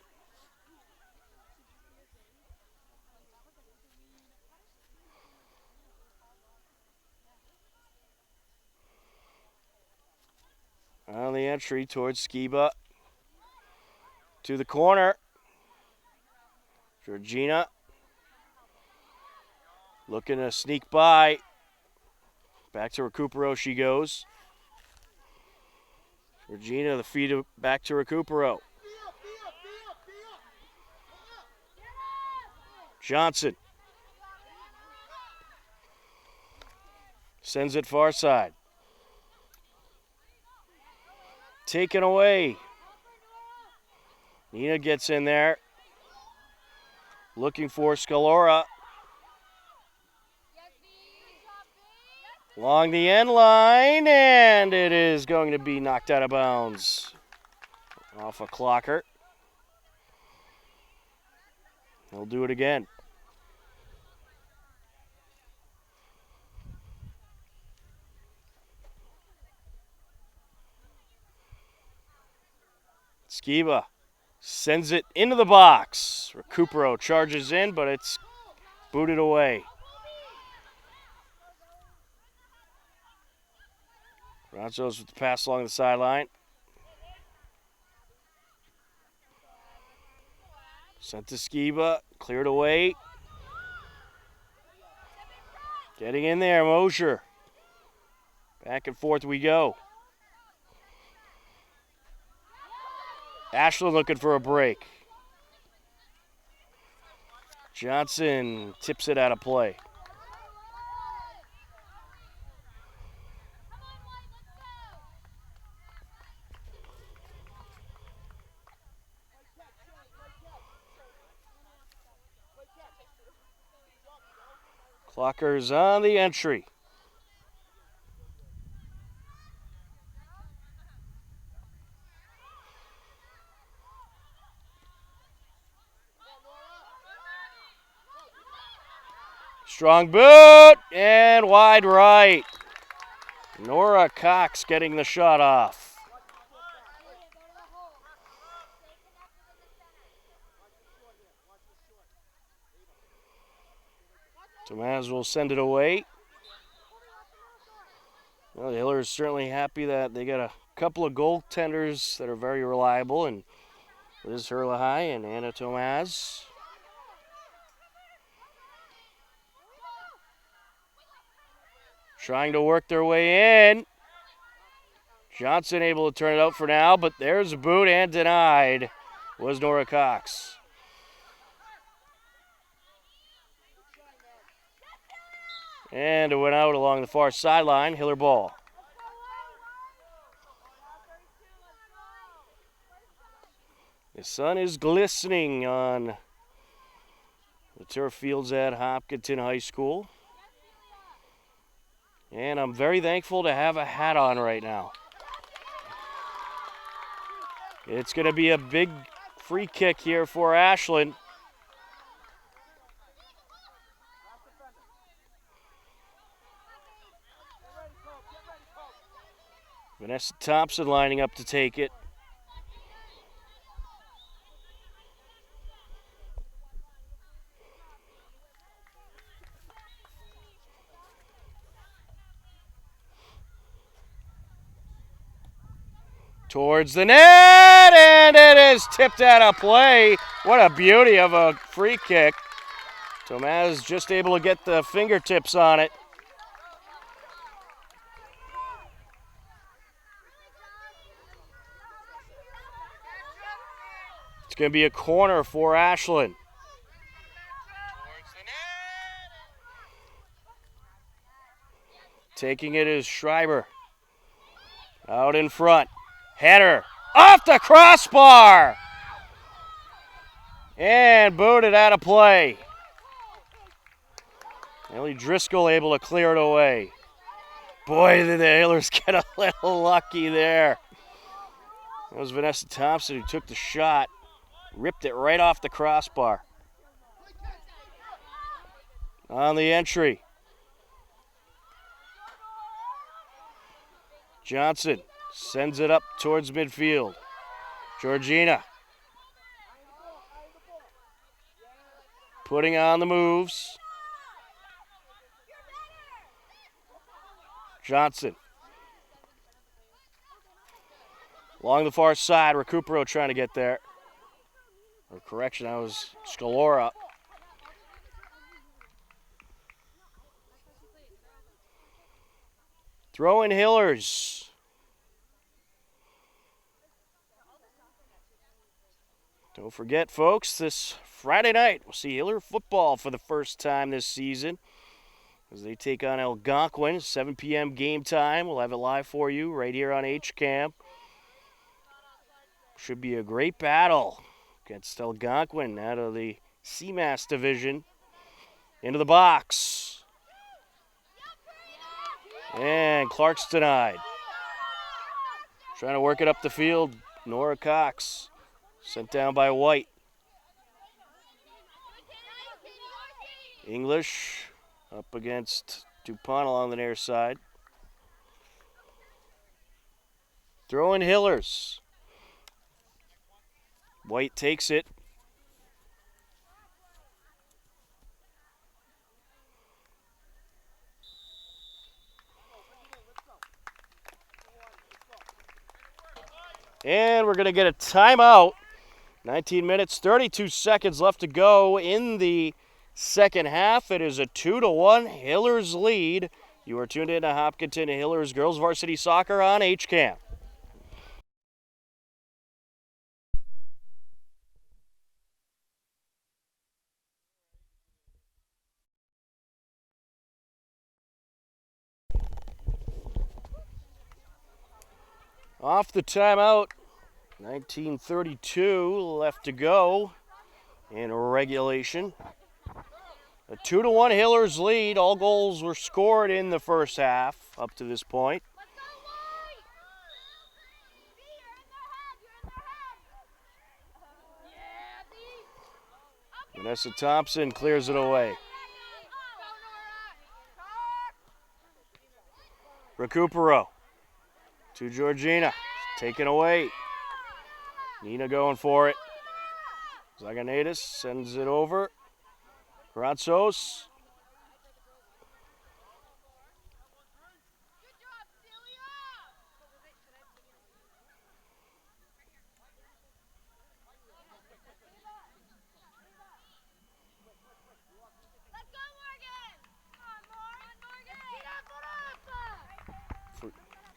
[SPEAKER 1] On the entry towards Skiba. To the corner. Georgina. Looking to sneak by. Back to Recupero she goes. Georgina, the feed back to Recupero. Johnson. Sends it far side. Taken away. Nina gets in there. Looking for Scalora. Along the end line, and it is going to be knocked out of bounds. Off a clocker. They'll do it again. Skiba sends it into the box. Recupero charges in, but it's booted away. Ranchos with the pass along the sideline. Sent to Skiba, cleared away. Getting in there, Mosier. Back and forth we go. Ashland looking for a break. Johnson tips it out of play. Clocker's on the entry. Strong boot and wide right. Nora Cox getting the shot off. Tomaz will send it away. Well, the Hillers certainly happy that they got a couple of goaltenders that are very reliable, and Liz Herlahai and Anna Tomaz. Trying to work their way in. Johnson able to turn it out for now, but there's a boot and denied was Nora Cox. And it went out along the far sideline. Hiller ball. The sun is glistening on the turf fields at Hopkinton High School. And I'm very thankful to have a hat on right now. It's going to be a big free kick here for Ashland. Vanessa Thompson lining up to take it. Towards the net, and it is tipped out of play. What a beauty of a free kick. Tomaz just able to get the fingertips on it. It's going to be a corner for Ashland. Taking it is Schreiber. Out in front. Header. Off the crossbar! And booted out of play. Ellie Driscoll able to clear it away. Boy, did the Hailers get a little lucky there. That was Vanessa Thompson who took the shot. Ripped it right off the crossbar. On the entry. Johnson sends it up towards midfield. Georgina putting on the moves. Johnson along the far side. Recupero trying to get there. Or correction, that was Scalora. Throw in Hillers. Don't forget, folks, this Friday night we'll see Hiller football for the first time this season as they take on Algonquin. 7 p.m. game time. We'll have it live for you right here on HCAM. Should be a great battle against Algonquin out of the CMAS division. Into the box. And Clark's denied. Trying to work it up the field. Nora Cox. Sent down by White. English up against DuPont along the near side. Throw in Hillers. White takes it. And we're going to get a timeout. 19 minutes, 32 seconds left to go in the second half. It is a 2-1 Hillers lead. You are tuned in to Hopkinton Hillers Girls Varsity Soccer on HCAM. Off the timeout, 19:32 left to go in regulation. A 2-1 Hillers lead. All goals were scored in the first half up to this point. Vanessa Thompson clears it away. Recupero to Georgina. Taken away. Nina going for it. Zaganaitis sends it over. Gratsos.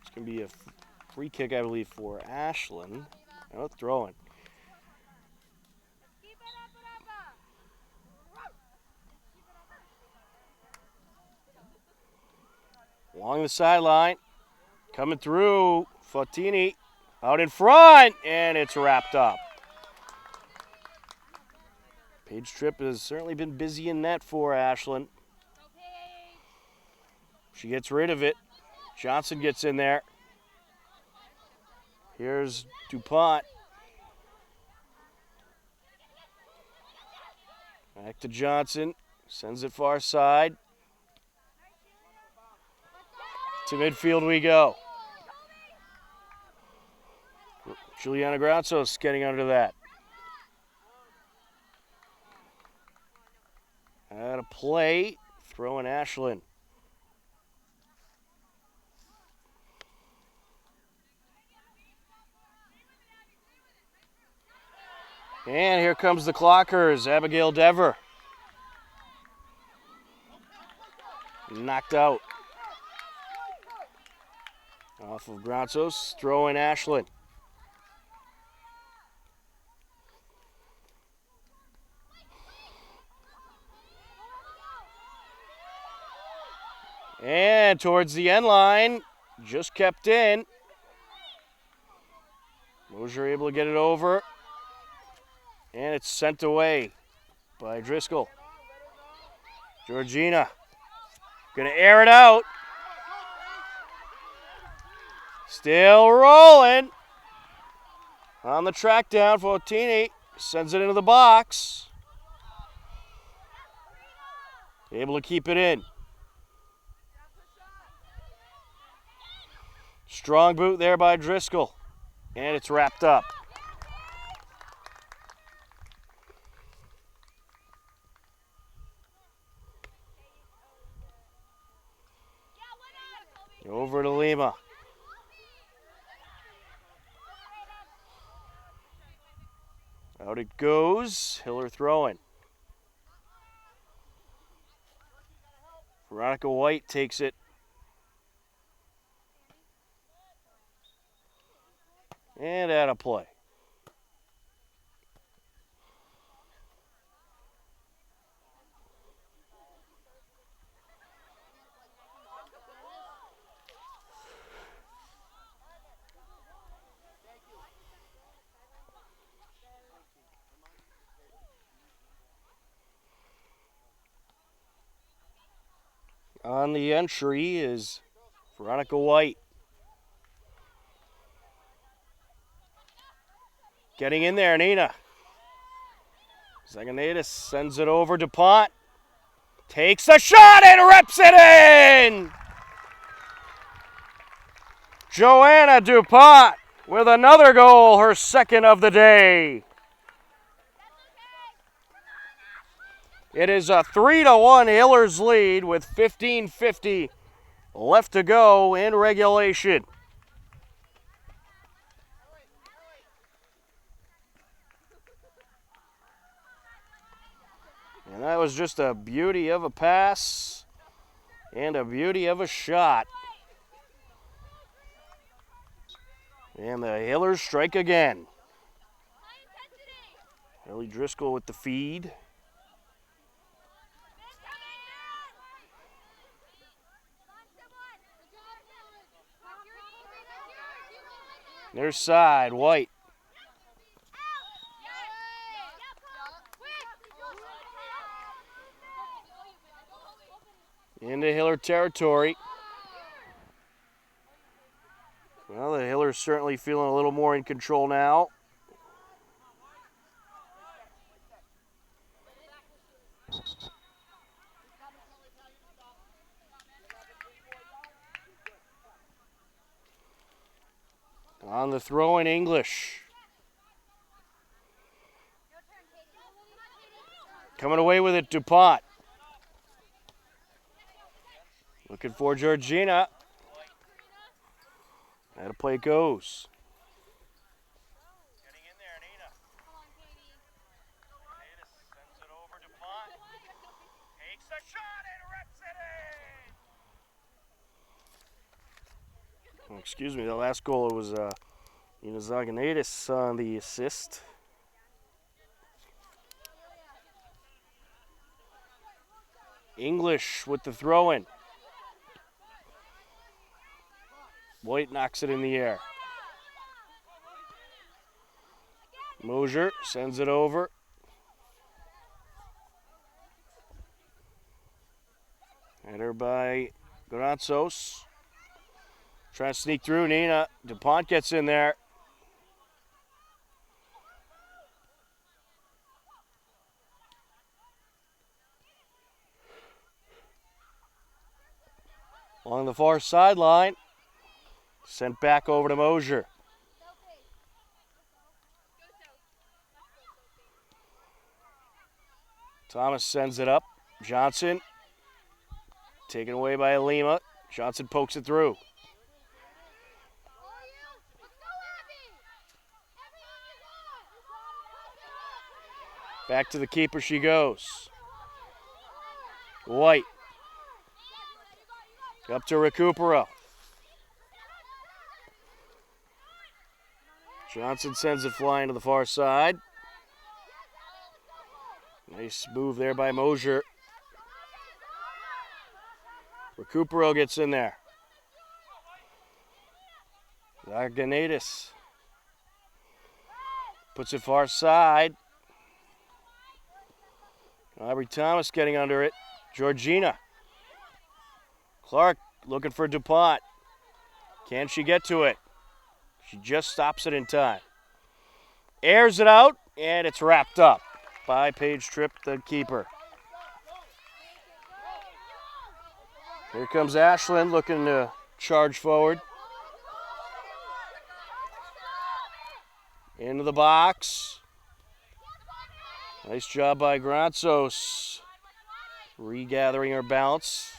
[SPEAKER 1] It's going to be a free kick, I believe, for Ashland. No throwing. Along the sideline, coming through, Fautini out in front, and it's wrapped up. Paige Tripp has certainly been busy in net for Ashland. She gets rid of it. Johnson gets in there. Here's DuPont. Back to Johnson. Sends it far side. To midfield we go. Juliana Granzos getting under that. Out of play, throwing Ashland. And here comes the Clockers, Abigail Dever. Knocked out. Off of Granzos, throwing Ashland. And towards the end line, just kept in. Mosier able to get it over. And it's sent away by Driscoll. Georgina gonna air it out. Still rolling. On the track down, Fortini sends it into the box. Able to keep it in. Strong boot there by Driscoll. And it's wrapped up. Over to Lima. Out it goes. Hiller throwing. Veronica White takes it. And out of play. On the entry is Veronica White. Getting in there, Nina. Zaganaitis sends it over. DuPont takes a shot and rips it in! Joanna DuPont with another goal, her second of the day. It is a 3-1 Hillers lead with 15:50 left to go in regulation. And that was just a beauty of a pass and a beauty of a shot. And the Hillers strike again. Ellie Driscoll with the feed. Near side, White. Into Hiller territory. Well, the Hillers certainly feeling a little more in control now. On the throw in English. Coming away with it, DuPont. Looking for Georgina. How to play goes. Getting in there, Nina. Sends it over to DuPont. Takes a shot and rips it in. Oh, excuse me, the last goal was Nina Zaganaitis on the assist. English with the throw-in. White knocks it in the air. Mosier sends it over. Header by Granzos. Trying to sneak through. Nina DuPont gets in there. Along the far sideline. Sent back over to Mosier. Thomas sends it up. Johnson taken away by Lima. Johnson pokes it through. Back to the keeper she goes. White. Up to Recupero. Johnson sends it flying to the far side. Nice move there by Mosier. Recupero gets in there. Arganidis puts it far side. Aubrey Thomas getting under it. Georgina. Clark looking for DuPont. Can she get to it? She just stops it in time. Airs it out, and it's wrapped up by Paige Tripp, the keeper. Here comes Ashland looking to charge forward. Into the box. Nice job by Granzos. Regathering her balance.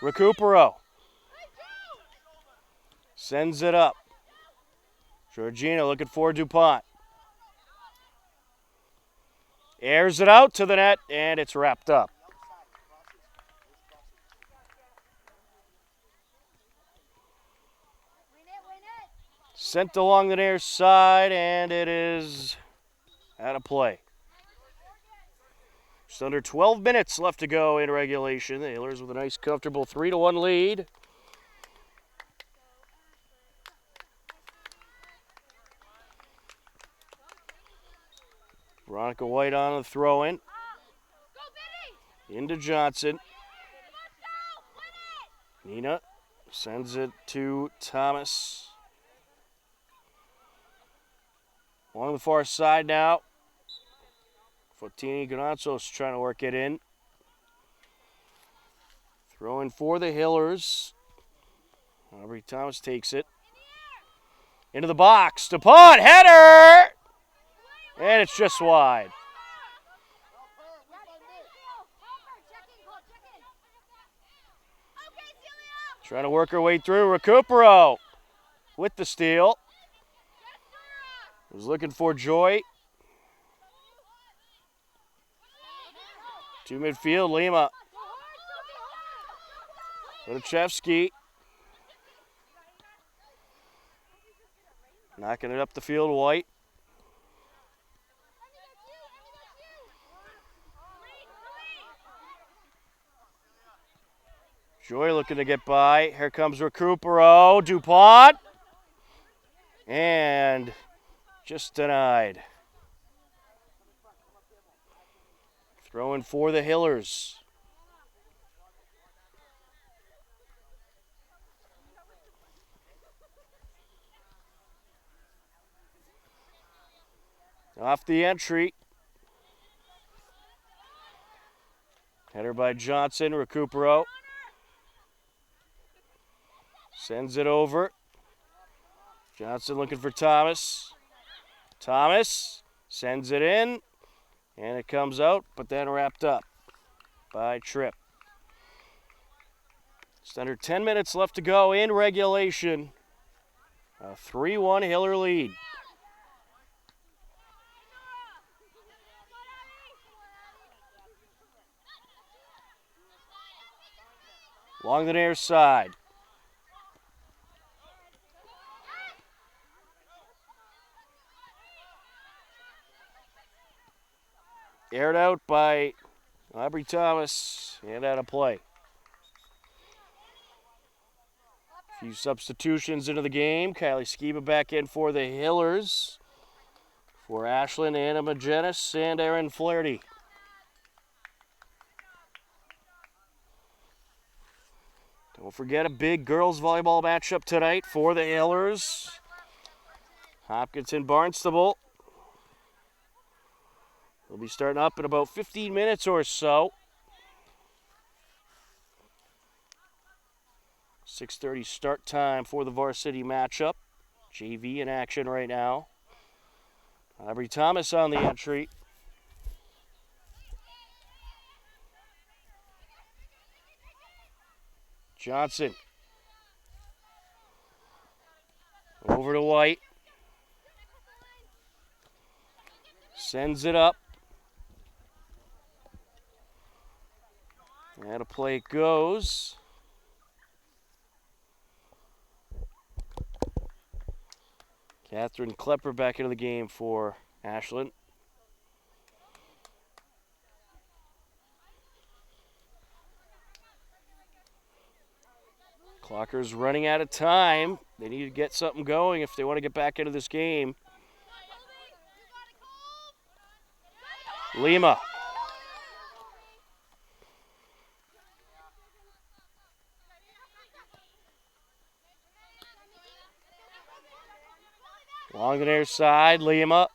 [SPEAKER 1] Recupero. Sends it up. Georgina looking for DuPont. Airs it out to the net, and it's wrapped up. Sent along the near side, and it is out of play. Just under 12 minutes left to go in regulation. The Hailers with a nice, comfortable 3-1 lead. Veronica White on the throw-in. Into Johnson. Nina sends it to Thomas. On the far side now. Fotini Granzos trying to work it in. Throw in for the Hillers. Aubrey Thomas takes it. Into the box. DuPont, header! And it's just wide. Trying to work her way through. Recupero with the steal. Was looking for Joy. To midfield, Lima. Luchevsky. Knocking it up the field, White. Joy looking to get by. Here comes Recupero. DuPont. And just denied. Throwing for the Hillers. Off the entry. Header by Johnson. Recupero. Sends it over. Johnson looking for Thomas. Thomas sends it in. And it comes out, but then wrapped up by Tripp. Just under 10 minutes left to go in regulation. A 3-1 Hiller lead. Along the near side. Aired out by Aubrey Thomas and out of play. A few substitutions into the game. Kylie Skiba back in for the Hillers. For Ashland, Anna Magenis and Erin Flaherty. Don't forget a big girls volleyball matchup tonight for the Hillers. Hopkinton Barnstable. We'll be starting up in about 15 minutes or so. 6:30 start time for the varsity matchup. JV in action right now. Aubrey Thomas on the entry. Johnson. Over to White. Sends it up. And a play it goes. Catherine Klepper back into the game for Ashland. Clocker's running out of time. They need to get something going if they want to get back into this game. Lima. Along the near side, Lima.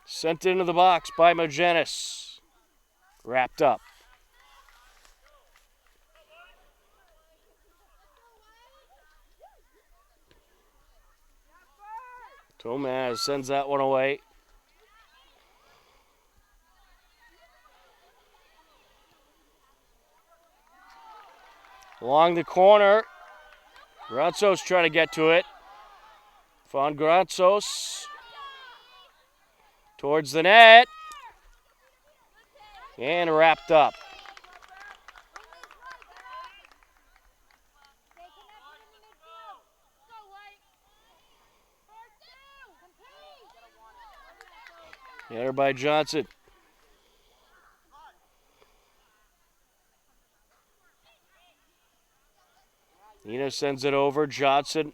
[SPEAKER 1] Sent into the box by Mogenis. Wrapped up. Tomaz sends that one away. Along the corner, Granzos trying to get to it. Von Granzos towards the net. And wrapped up. Header by Johnson. Nina sends it over. Johnson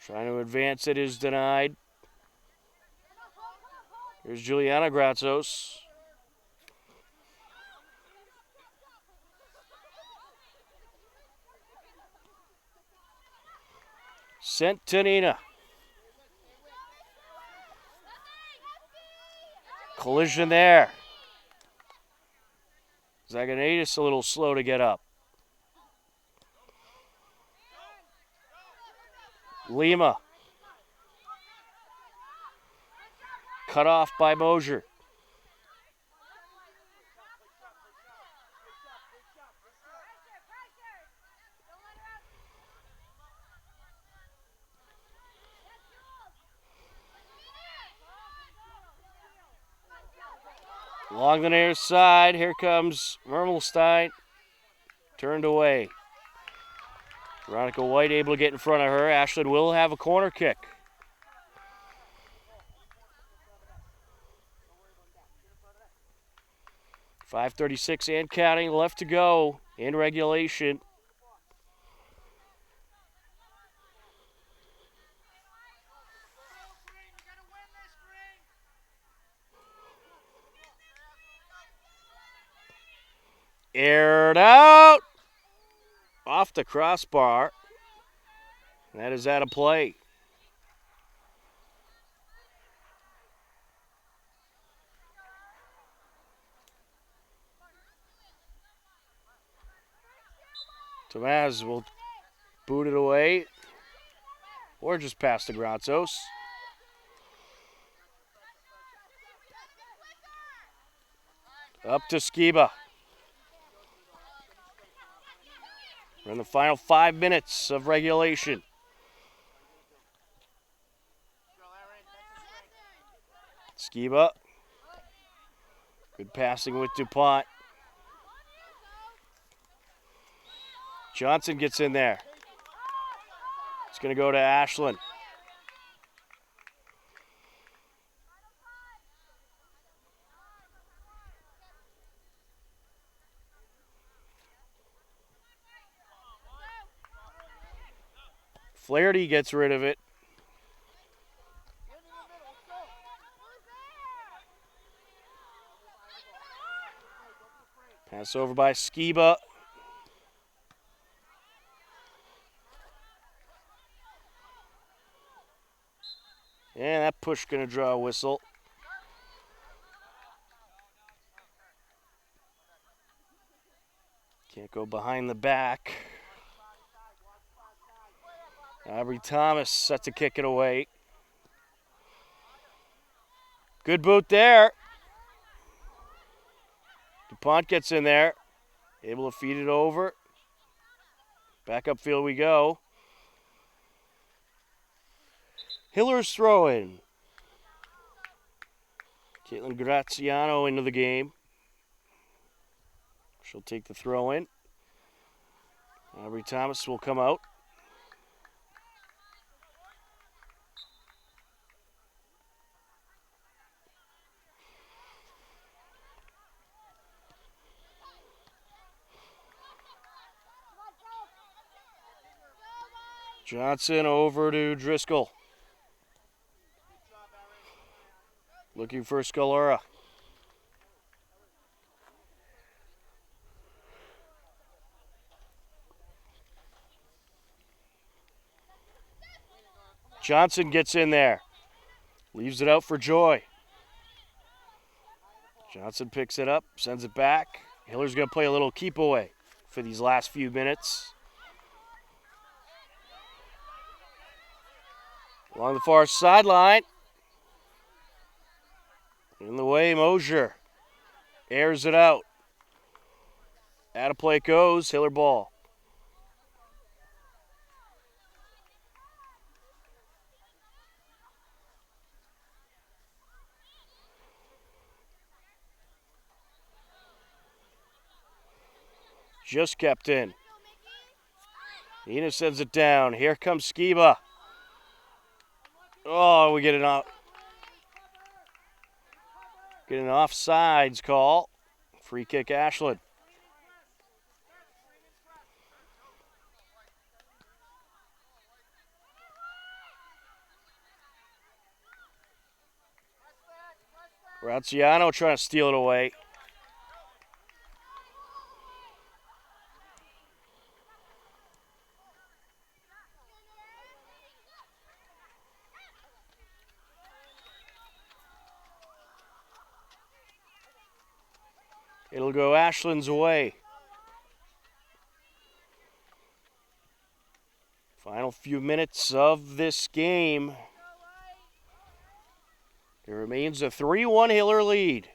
[SPEAKER 1] trying to advance it is denied. Here's Juliana Grazos. Sent to Nina. Collision there. Zaganidis a little slow to get up. Lima. Cut off by Mosier. Along the near side, here comes Mermelstein. Turned away. Veronica White able to get in front of her. Ashland will have a corner kick. .5:36 and counting left to go in regulation. Aired out. Off the crossbar. That is out of play. Tomaz will boot it away. Or just pass to Grazos. Up to Skiba. We're in the final 5 minutes of regulation. Skiba. Good passing with DuPont. Johnson gets in there. It's going to go to Ashland. Flaherty gets rid of it. Pass over by Skiba. And that push going to draw a whistle. Can't go behind the back. Aubrey Thomas set to kick it away. Good boot there. DuPont gets in there. Able to feed it over. Back upfield we go. Hiller's throwing. Caitlin Graziano into the game. She'll take the throw in. Aubrey Thomas will come out. Johnson over to Driscoll. Looking for Scalora. Johnson gets in there. Leaves it out for Joy. Johnson picks it up, sends it back. Hiller's going to play a little keep away for these last few minutes. Along the far sideline. In the way, Mosier airs it out. Out of play it goes, Hiller ball. Just kept in. Ina sends it down. Here comes Skiba. Oh, we get an offsides call. Free kick, Ashland. Graziano trying to steal it away. It'll go Ashland's way. Final few minutes of this game. It remains a 3-1 Hiller lead.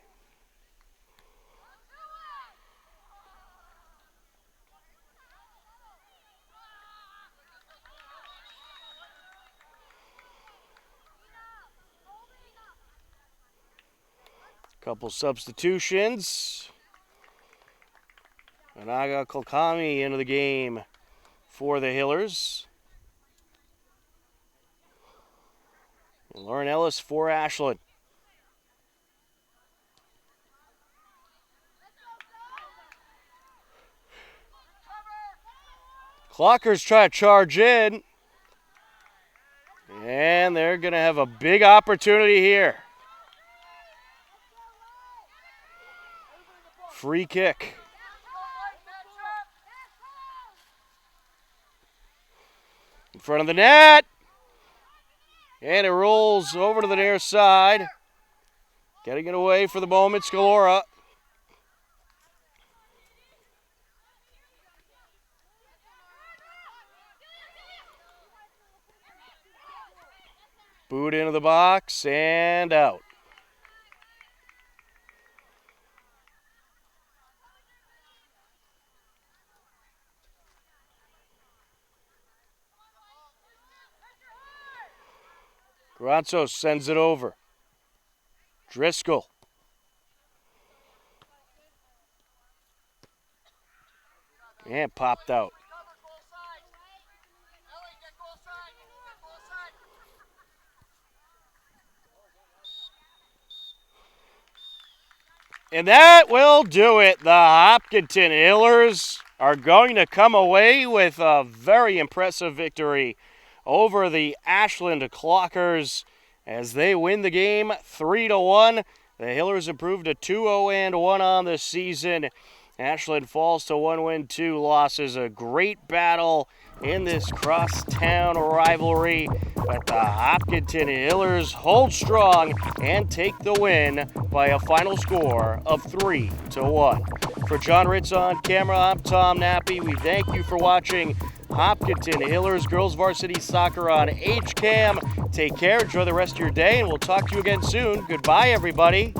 [SPEAKER 1] Couple substitutions. Anaga Kolkami into the game for the Hillers. And Lauren Ellis for Ashland. Clockers try to charge in. And they're going to have a big opportunity here. Free kick. In front of the net. And it rolls over to the near side. Getting it away for the moment, Scalora. Boot into the box and out. Granzo sends it over. Driscoll. And popped out. And that will do it. The Hopkinton Hillers are going to come away with a very impressive victory over the Ashland Clockers as they win the game 3-1. The Hillers improved to 2-0-1 on the season. Ashland falls to 1 win, 2 losses. A great battle in this crosstown rivalry. But the Hopkinton Hillers hold strong and take the win by a final score of 3-1. For John Ritz on camera, I'm Tom Nappy. We thank you for watching Hopkinton Hillers Girls Varsity Soccer on HCAM. Take care, enjoy the rest of your day, and we'll talk to you again soon. Goodbye, everybody.